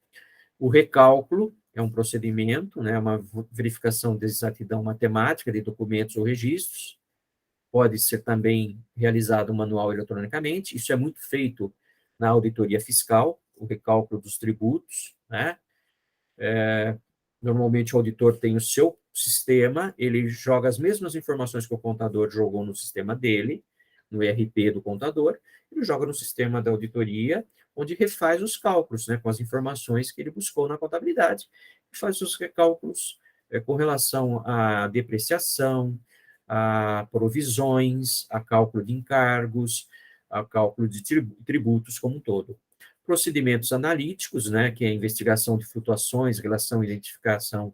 O recálculo é um procedimento, né, uma verificação de exatidão matemática de documentos ou registros, pode ser também realizado manual eletronicamente, isso é muito feito na auditoria fiscal, o recálculo dos tributos, né? Normalmente o auditor tem o seu sistema, ele joga as mesmas informações que o contador jogou no sistema dele, no ERP do contador, ele joga no sistema da auditoria, onde refaz os cálculos, né, com as informações que ele buscou na contabilidade, e faz os recálculos com relação à depreciação, a provisões, a cálculo de encargos, a cálculo de tributos como um todo. Procedimentos analíticos, né, que é a investigação de flutuações, relação e identificação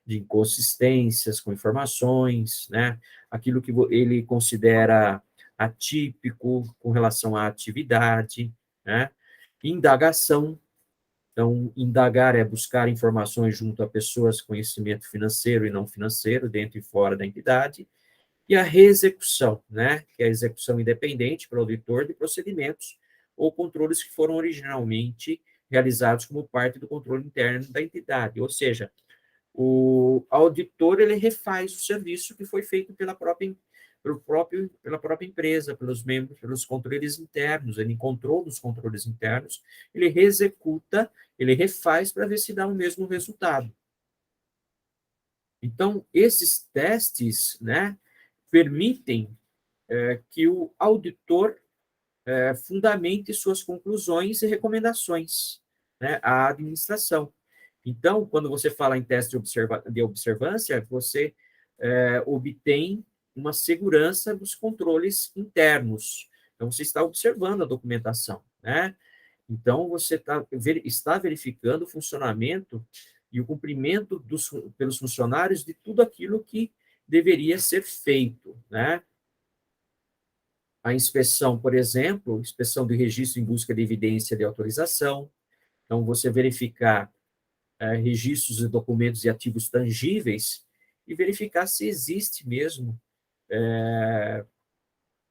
de inconsistências com informações, né? Aquilo que ele considera atípico com relação à atividade, né? Indagação. Então, indagar é buscar informações junto a pessoas com conhecimento financeiro e não financeiro, dentro e fora da entidade. E a reexecução, né? Que é a execução independente pelo auditor de procedimentos ou controles que foram originalmente realizados como parte do controle interno da entidade. Ou seja, o auditor ele refaz o serviço que foi feito pela própria empresa, pelos membros, pelos controles internos, ele encontrou nos controles internos, ele reexecuta, ele refaz para ver se dá o mesmo resultado. Então, esses testes, né, permitem que o auditor fundamente suas conclusões e recomendações, né, à administração. Então, quando você fala em teste de observância, você obtém uma segurança dos controles internos. Então, você está observando a documentação, né? Então, você está verificando o funcionamento e o cumprimento pelos funcionários de tudo aquilo que deveria ser feito, né? A inspeção, por exemplo, inspeção do registro em busca de evidência de autorização. Então, você verificar registros de documentos e ativos tangíveis e verificar se existe mesmo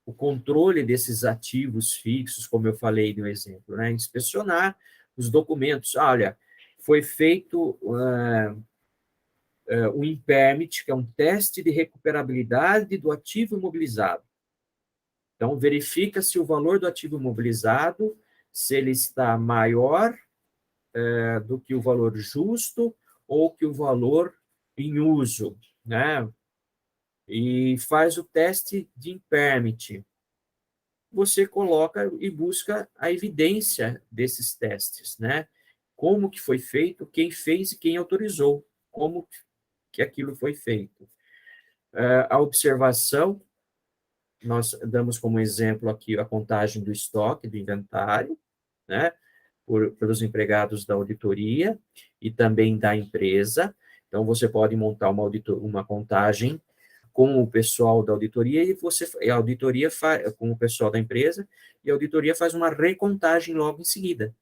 o controle desses ativos fixos, como eu falei no exemplo, né? Inspecionar os documentos. Olha, foi feito um impairment, que é um teste de recuperabilidade do ativo imobilizado. Então, verifica se o valor do ativo imobilizado, se ele está maior do que o valor justo ou que o valor em uso, né? E faz o teste de impairment. Você coloca e busca a evidência desses testes, né? Como que foi feito, quem fez e quem autorizou, como que aquilo foi feito. A observação, nós damos como exemplo aqui a contagem do estoque, do inventário, né? Pelos empregados da auditoria e também da empresa. Então, você pode montar uma contagem com o pessoal da auditoria e a auditoria com o pessoal da empresa, e a auditoria faz uma recontagem logo em seguida.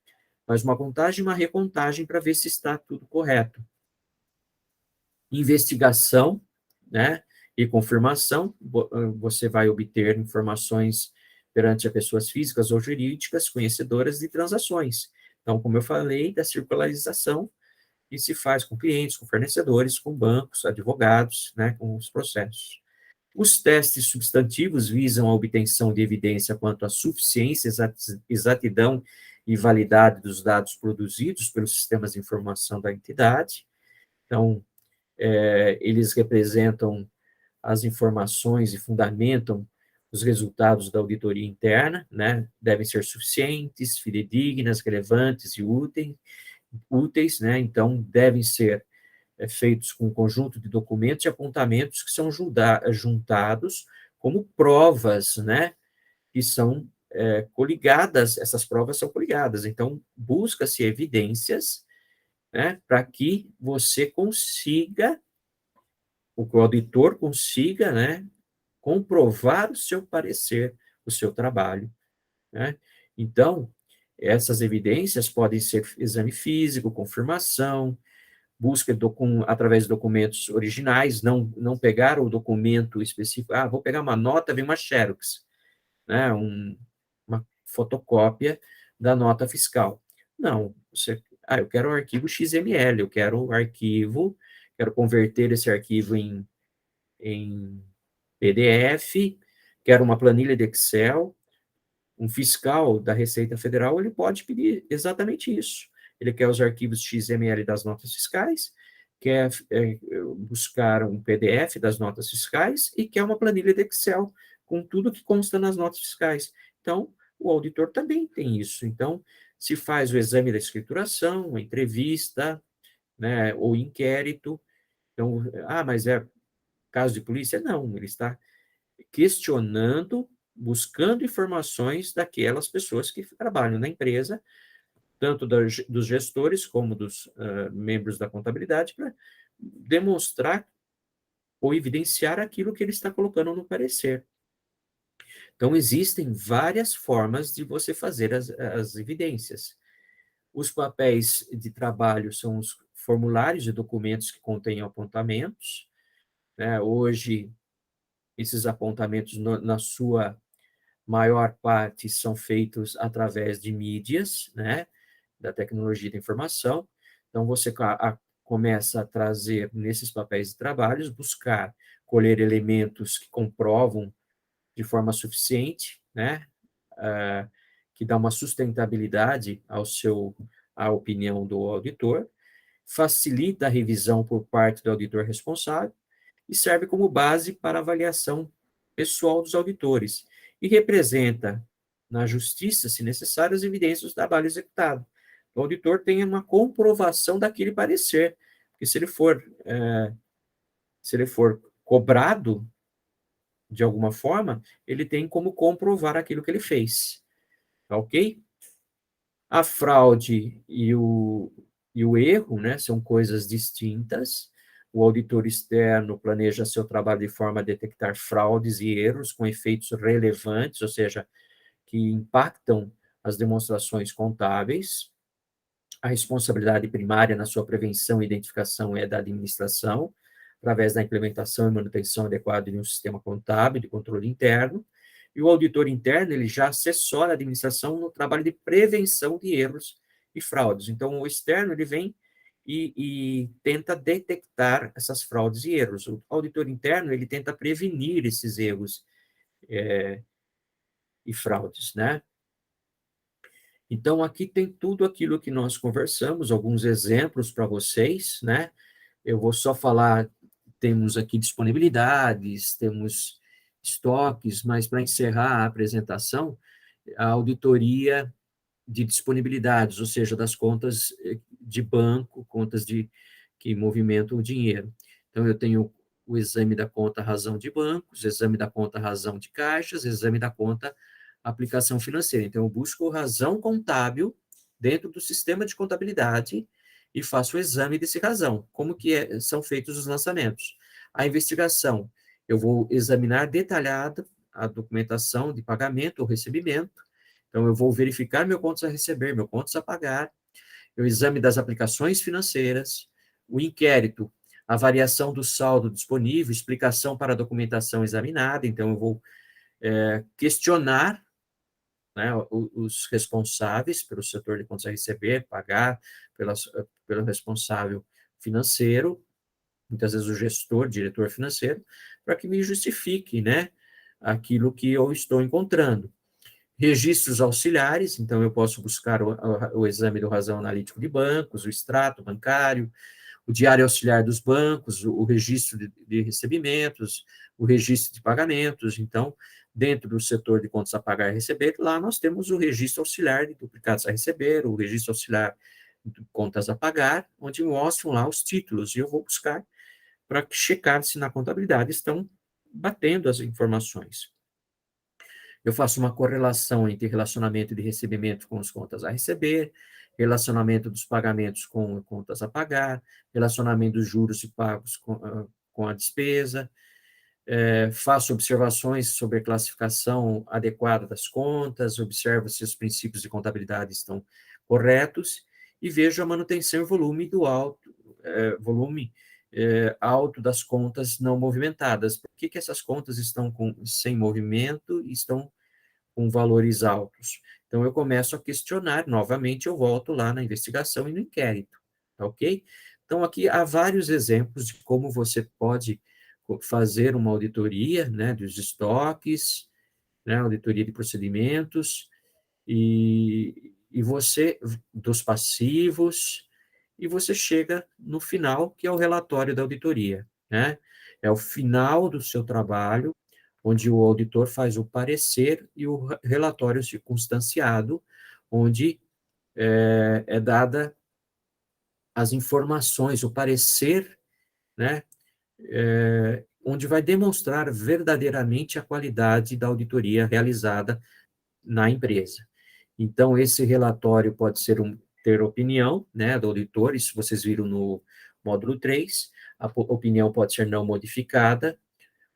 Faz uma contagem e uma recontagem para ver se está tudo correto. Investigação, né, e confirmação, você vai obter informações perante a pessoas físicas ou jurídicas conhecedoras de transações. Então, como eu falei, da circularização que se faz com clientes, com fornecedores, com bancos, advogados, né, com os processos. Os testes substantivos visam a obtenção de evidência quanto à suficiência, exatidão e validade dos dados produzidos pelos sistemas de informação da entidade. Então, eles representam as informações e fundamentam os resultados da auditoria interna, né? Devem ser suficientes, fidedignas, relevantes e úteis, né? Então, devem ser feitos com um conjunto de documentos e apontamentos que são juntados como provas, né? Que são coligadas, essas provas são coligadas. Então, busca-se evidências, né? Para que você consiga, o auditor consiga, né? Comprovar o seu parecer, o seu trabalho, né? Então, essas evidências podem ser exame físico, confirmação, busca através de documentos originais, não pegar o documento específico, vou pegar uma nota, vem uma xerox, né? Uma fotocópia da nota fiscal. Não, eu quero o arquivo XML, eu quero o arquivo, quero converter esse arquivo em PDF, quero uma planilha de Excel. Um fiscal da Receita Federal, ele pode pedir exatamente isso. Ele quer os arquivos XML das notas fiscais, quer buscar um PDF das notas fiscais e quer uma planilha de Excel com tudo que consta nas notas fiscais. Então, o auditor também tem isso. Então, se faz o exame da escrituração, a entrevista, né, ou inquérito. Então, mas é caso de polícia? Não, ele está questionando, buscando informações daquelas pessoas que trabalham na empresa, tanto dos gestores como dos membros da contabilidade, para demonstrar ou evidenciar aquilo que ele está colocando no parecer. Então, existem várias formas de você fazer as evidências. Os papéis de trabalho são os formulários e documentos que contêm apontamentos, né? Hoje, esses apontamentos, na sua maior parte, são feitos através de mídias, né? Da tecnologia da informação. Então, você começa a trazer, nesses papéis de trabalhos, buscar colher elementos que comprovam de forma suficiente, né? Que dá uma sustentabilidade à opinião do auditor, facilita a revisão por parte do auditor responsável e serve como base para avaliação pessoal dos auditores e representa, na justiça, se necessário, as evidências do trabalho executado. O auditor tem uma comprovação daquele parecer, porque se ele for cobrado de alguma forma, ele tem como comprovar aquilo que ele fez, tá ok? A fraude e o erro, né, são coisas distintas. O auditor externo planeja seu trabalho de forma a detectar fraudes e erros com efeitos relevantes, ou seja, que impactam as demonstrações contábeis. A responsabilidade primária na sua prevenção e identificação é da administração, através da implementação e manutenção adequada de um sistema contábil de controle interno. E o auditor interno, ele já assessora a administração no trabalho de prevenção de erros e fraudes. Então, o externo, ele vem e tenta detectar essas fraudes e erros. O auditor interno, ele tenta prevenir esses erros e fraudes, né? Então, aqui tem tudo aquilo que nós conversamos, alguns exemplos para vocês, né? Eu vou só falar, temos aqui disponibilidades, temos estoques, mas para encerrar a apresentação, a auditoria de disponibilidades, ou seja, das contas de banco, contas que movimentam o dinheiro. Então, eu tenho o exame da conta razão de bancos, exame da conta razão de caixas, exame da conta aplicação financeira. Então, eu busco razão contábil dentro do sistema de contabilidade e faço o exame desse razão. Como que são feitos os lançamentos? A investigação, eu vou examinar detalhada a documentação de pagamento ou recebimento. Então, eu vou verificar meu contas a receber, meu contas a pagar, o exame das aplicações financeiras, o inquérito, a variação do saldo disponível, explicação para a documentação examinada. Então, eu vou questionar, né, os responsáveis pelo setor de contas a receber, pagar, pelo responsável financeiro, muitas vezes o gestor, diretor financeiro, para que me justifique, né, aquilo que eu estou encontrando. Registros auxiliares, então eu posso buscar o exame do razão analítico de bancos, o extrato bancário, o diário auxiliar dos bancos, o registro de recebimentos, o registro de pagamentos. Então, dentro do setor de contas a pagar e receber, lá nós temos o registro auxiliar de duplicados a receber, o registro auxiliar de contas a pagar, onde mostram lá os títulos, e eu vou buscar para checar se na contabilidade estão batendo as informações. Eu faço uma correlação entre relacionamento de recebimento com as contas a receber, relacionamento dos pagamentos com contas a pagar, relacionamento dos juros e pagos com a despesa, faço observações sobre a classificação adequada das contas, observo se os princípios de contabilidade estão corretos e vejo a manutenção e volume alto das contas não movimentadas. Por que essas contas estão sem movimento e estão com valores altos? Então, eu começo a questionar, novamente, eu volto lá na investigação e no inquérito, tá ok? Então, aqui há vários exemplos de como você pode fazer uma auditoria, né, dos estoques, né, auditoria de procedimentos, dos passivos, e você chega no final, que é o relatório da auditoria, né? É o final do seu trabalho, onde o auditor faz o parecer e o relatório circunstanciado, onde é dada as informações, o parecer, né? Onde vai demonstrar verdadeiramente a qualidade da auditoria realizada na empresa. Então, esse relatório pode ter opinião, né, do auditor, isso vocês viram no módulo 3, a opinião pode ser não modificada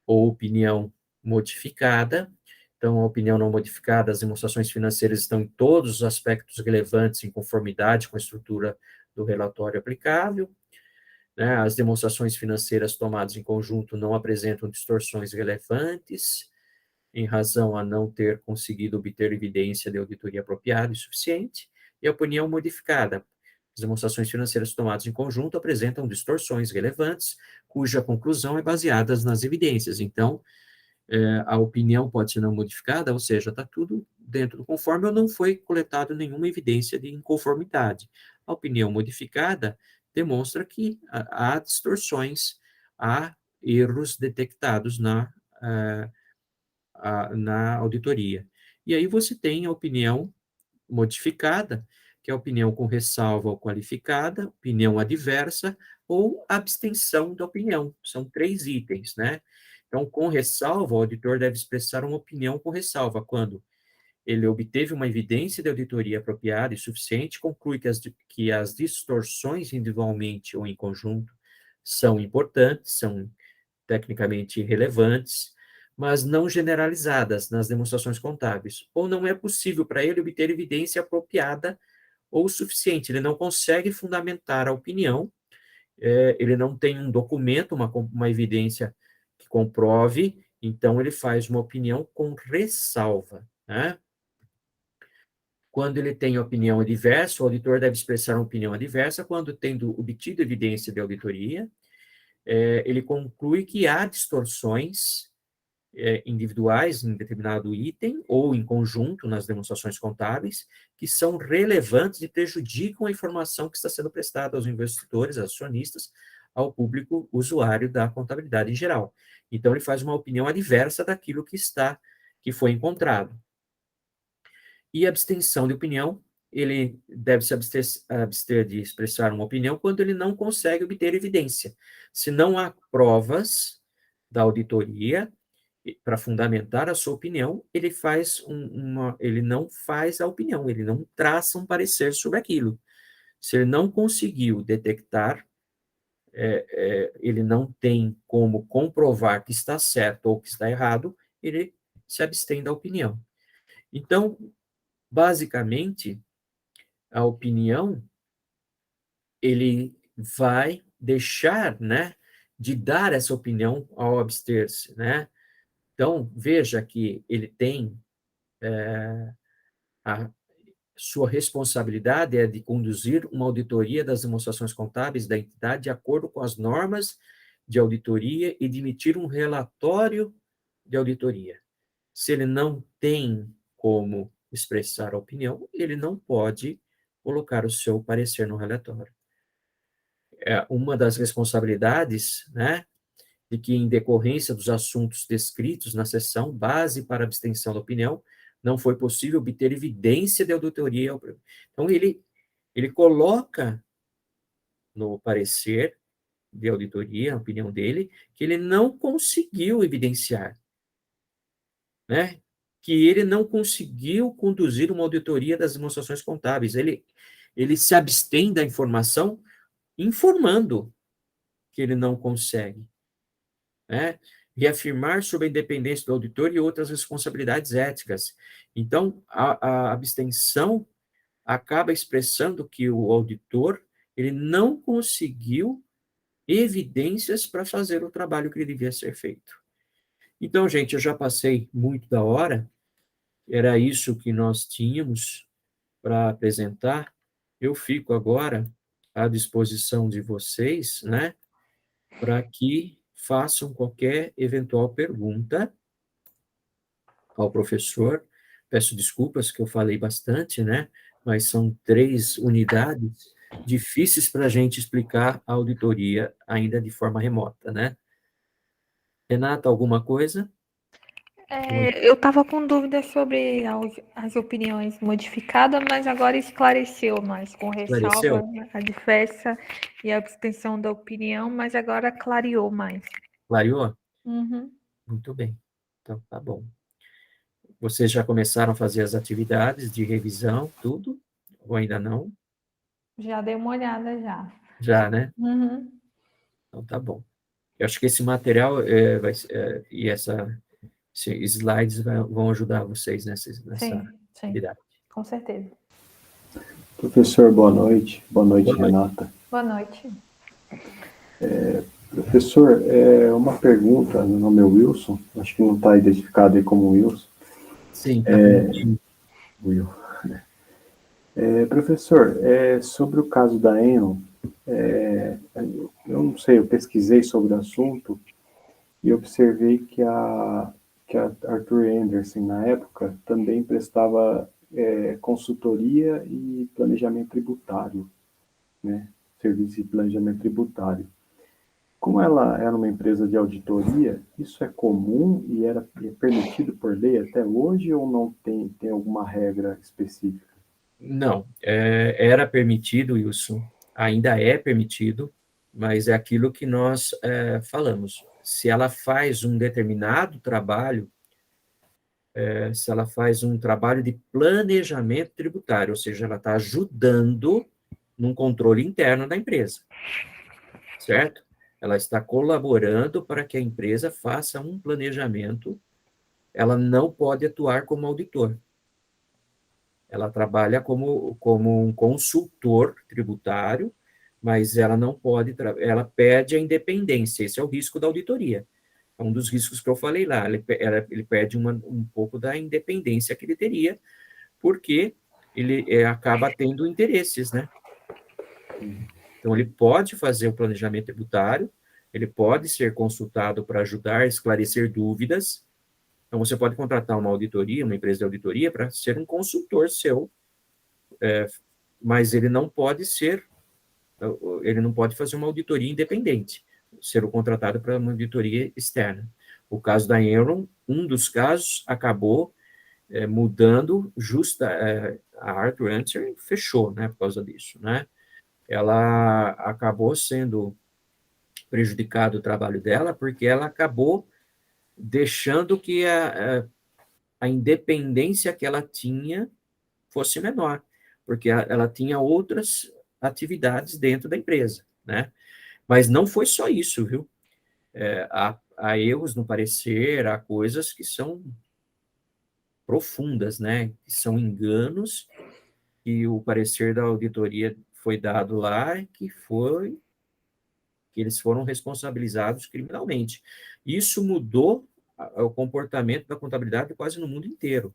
ou opinião modificada. Então, a opinião não modificada, as demonstrações financeiras estão em todos os aspectos relevantes em conformidade com a estrutura do relatório aplicável, né? As demonstrações financeiras tomadas em conjunto não apresentam distorções relevantes, em razão a não ter conseguido obter evidência de auditoria apropriada e suficiente, e a opinião modificada. As demonstrações financeiras tomadas em conjunto apresentam distorções relevantes, cuja conclusão é baseada nas evidências. Então, a opinião pode ser não modificada, ou seja, está tudo dentro do conforme ou não foi coletado nenhuma evidência de inconformidade. A opinião modificada demonstra que há distorções, há erros detectados na auditoria. E aí você tem a opinião modificada, que é a opinião com ressalva ou qualificada, opinião adversa ou abstenção da opinião. São 3 itens, né? Então, com ressalva, o auditor deve expressar uma opinião com ressalva quando ele obteve uma evidência de auditoria apropriada e suficiente, conclui que as distorções individualmente ou em conjunto são importantes, são tecnicamente relevantes, mas não generalizadas nas demonstrações contábeis, ou não é possível para ele obter evidência apropriada ou suficiente, ele não consegue fundamentar a opinião, ele não tem um documento, uma evidência que comprove, então ele faz uma opinião com ressalva, né? Quando ele tem opinião adversa, o auditor deve expressar uma opinião adversa quando, tendo obtido evidência de auditoria, ele conclui que há distorções individuais em determinado item ou em conjunto nas demonstrações contábeis que são relevantes e prejudicam a informação que está sendo prestada aos investidores, acionistas, ao público usuário da contabilidade em geral. Então, ele faz uma opinião adversa daquilo que foi encontrado. E abstenção de opinião, ele deve se abster de expressar uma opinião quando ele não consegue obter evidência. Se não há provas da auditoria para fundamentar a sua opinião, ele ele não faz a opinião, ele não traça um parecer sobre aquilo. Se ele não conseguiu detectar, ele não tem como comprovar que está certo ou que está errado, ele se abstém da opinião. Então, basicamente, a opinião, ele vai deixar, né, de dar essa opinião ao abster-se, né? Então, veja que ele tem a sua responsabilidade é de conduzir uma auditoria das demonstrações contábeis da entidade de acordo com as normas de auditoria e de emitir um relatório de auditoria. Se ele não tem como expressar a opinião, ele não pode colocar o seu parecer no relatório. É uma das responsabilidades, né, de que, em decorrência dos assuntos descritos na seção base para abstenção da opinião, não foi possível obter evidência de auditoria. Então, ele coloca no parecer de auditoria, a opinião dele, que ele não conseguiu evidenciar, né? Que ele não conseguiu conduzir uma auditoria das demonstrações contábeis. Ele se abstém da informação informando que ele não consegue, né? Reafirmar sobre a independência do auditor e outras responsabilidades éticas. Então, a abstenção acaba expressando que o auditor ele não conseguiu evidências para fazer o trabalho que devia ser feito. Então, gente, eu já passei muito da hora, era isso que nós tínhamos para apresentar. Eu fico agora à disposição de vocês, né, para que façam qualquer eventual pergunta ao professor. Peço desculpas que eu falei bastante, né? Mas são 3 unidades difíceis para a gente explicar a auditoria ainda de forma remota, né? Renata, alguma coisa? Eu estava com dúvidas sobre as opiniões modificadas, mas agora esclareceu mais, com ressalva, Esclareceu? a diferença e a abstenção da opinião, mas agora clareou mais. Clareou? Uhum. Muito bem. Então, tá bom. Vocês já começaram a fazer as atividades de revisão, tudo? Ou ainda não? Já dei uma olhada já. Já, né? Uhum. Então, tá bom. Eu acho que esse material e esses slides vão ajudar vocês nessa Sim, sim, atividade. com certeza. Professor, boa noite. Boa noite, Boa noite. Renata. Boa noite. Professor, uma pergunta, meu nome é Wilson, acho que não está identificado aí como Wilson. Sim, tá bom. Will. Professor, sobre o caso da Enron, eu não sei, eu pesquisei sobre o assunto e observei que a Arthur Andersen, na época, também prestava consultoria e planejamento tributário, né? Serviço de planejamento tributário. Como ela era uma empresa de auditoria, isso é comum e era permitido por lei até hoje ou não tem alguma regra específica? Não, era permitido, Wilson, ainda é permitido, mas é aquilo que nós falamos. Se ela faz um determinado trabalho, se ela faz um trabalho de planejamento tributário, ou seja, ela está ajudando num controle interno da empresa, certo? Ela está colaborando para que a empresa faça um planejamento, ela não pode atuar como auditor. Ela trabalha como um consultor tributário, mas ela não pode, ela perde a independência, esse é o risco da auditoria. É um dos riscos que eu falei lá, ele perde um pouco da independência que ele teria, porque ele acaba tendo interesses, né? Então, ele pode fazer o planejamento tributário, ele pode ser consultado para ajudar a esclarecer dúvidas. Então, você pode contratar uma auditoria, uma empresa de auditoria, para ser um consultor seu, mas ele não pode fazer uma auditoria independente, ser o contratado para uma auditoria externa. O caso da Enron, um dos casos acabou mudando, a Arthur Andersen fechou, né, por causa disso, né? Ela acabou sendo prejudicado o trabalho dela, porque ela acabou deixando que a independência que ela tinha fosse menor, porque ela tinha outras atividades dentro da empresa, né? Mas não foi só isso, viu? Há erros no parecer, há coisas que são profundas, né? Que são enganos, que o parecer da auditoria foi dado lá, que eles foram responsabilizados criminalmente. Isso mudou o comportamento da contabilidade quase no mundo inteiro.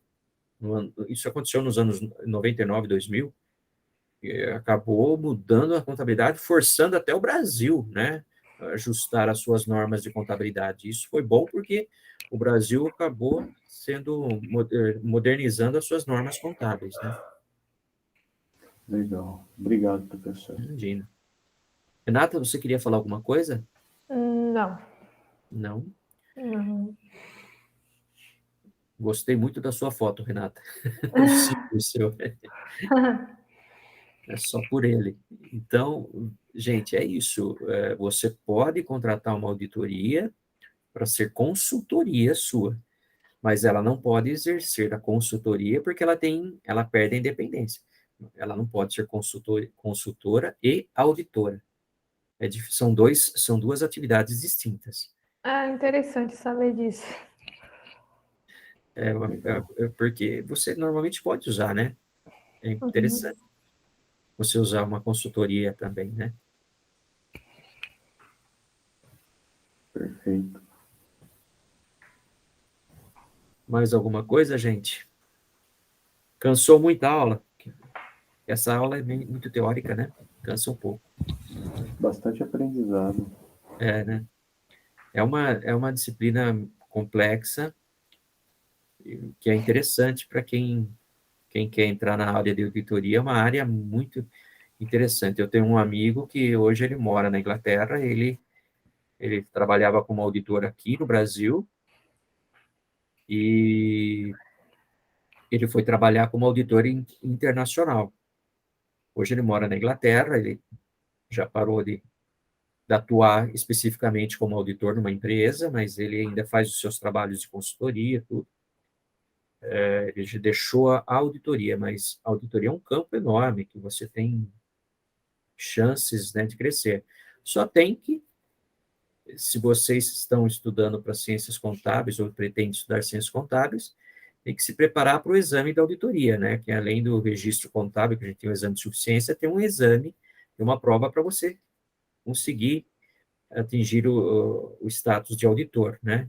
Isso aconteceu nos anos 99, 2000, e acabou mudando a contabilidade, forçando até o Brasil, né, a ajustar as suas normas de contabilidade. Isso foi bom porque o Brasil acabou modernizando as suas normas contábeis, né? Legal. Obrigado, professor. Imagina. Renata, você queria falar alguma coisa? Não. Não? Não. Gostei muito da sua foto, Renata. O símbolo seu. É só por ele. Então, gente, é isso. Você pode contratar uma auditoria para ser consultoria sua, mas ela não pode exercer a consultoria porque ela perde a independência. Ela não pode ser consultora e auditora. São duas atividades distintas. Ah, interessante saber disso. Porque você normalmente pode usar, né? É interessante você usar uma consultoria também, né? Perfeito. Mais alguma coisa, gente? Cansou muito a aula? Essa aula é muito teórica, né? Cansa um pouco. Bastante aprendizado. Né? É uma disciplina complexa, que é interessante para quem quer entrar na área de auditoria, é uma área muito interessante. Eu tenho um amigo que hoje ele mora na Inglaterra, ele trabalhava como auditor aqui no Brasil, e ele foi trabalhar como auditor internacional. Hoje ele mora na Inglaterra, ele já parou de atuar especificamente como auditor numa empresa, mas ele ainda faz os seus trabalhos de consultoria, tudo. Ele já deixou a auditoria, mas a auditoria é um campo enorme, que você tem chances, né, de crescer. Só tem que se vocês estão estudando para ciências contábeis ou pretendem estudar ciências contábeis, tem que se preparar para o exame da auditoria, né? Que além do registro contábil, que a gente tem o exame de suficiência, tem um exame, uma prova para você conseguir atingir o status de auditor, né?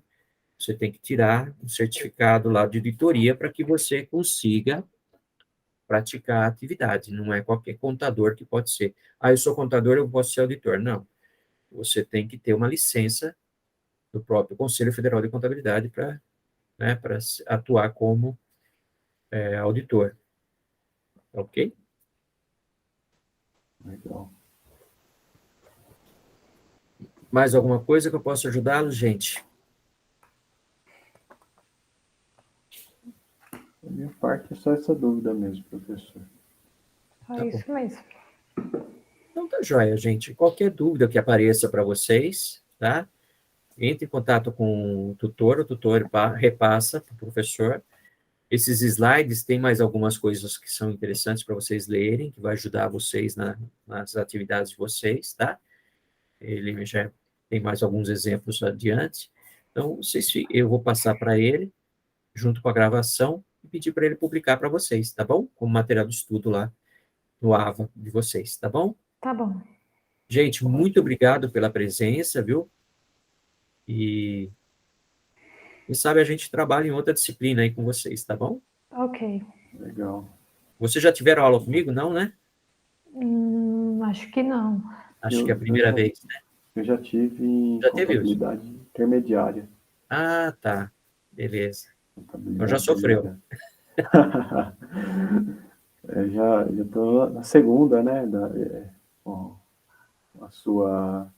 Você tem que tirar um certificado lá de auditoria para que você consiga praticar a atividade. Não é qualquer contador que pode ser. Ah, eu sou contador, eu posso ser auditor. Não. Você tem que ter uma licença do próprio Conselho Federal de Contabilidade para, né, para atuar como auditor. Ok? Legal. Mais alguma coisa que eu possa ajudá-los, gente? Da minha parte é só essa dúvida mesmo, professor. É Tá isso mesmo. Então tá joia, gente. Qualquer dúvida que apareça para vocês, tá? Entre em contato com o tutor repassa para o professor. Esses slides tem mais algumas coisas que são interessantes para vocês lerem, que vai ajudar vocês nas atividades de vocês, tá? Ele já tem mais alguns exemplos adiante. Então, eu vou passar para ele, junto com a gravação, e pedir para ele publicar para vocês, tá bom? Como material de estudo lá no AVA de vocês, tá bom? Tá bom. Gente, muito obrigado pela presença, viu? E quem sabe a gente trabalha em outra disciplina aí com vocês, tá bom? Ok. Legal. Vocês já tiveram aula comigo? Não, né? Acho que não. Acho que é a primeira vez, né? Eu já tive em Já teve, Wilson? contabilidade intermediária. Ah, tá. Beleza. Contabilidade Então já sofreu. líquida. Já estou na segunda, né? Com a sua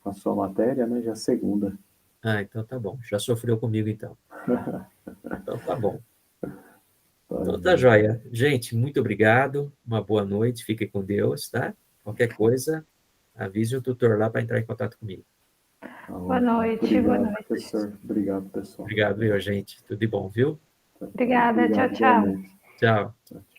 com a sua matéria, né? Já segunda. Ah, então tá bom. Já sofreu comigo, então. Então tá bom. Então tá joia. Gente, muito obrigado. Uma boa noite. Fiquem com Deus, tá? Qualquer coisa, avise o tutor lá para entrar em contato comigo. Boa noite, Obrigado, boa noite. professor. Obrigado, pessoal. Obrigado, viu, gente? Tudo de bom, viu? Obrigada, Obrigado, tchau, tchau. boa noite. Tchau. Tchau, tchau.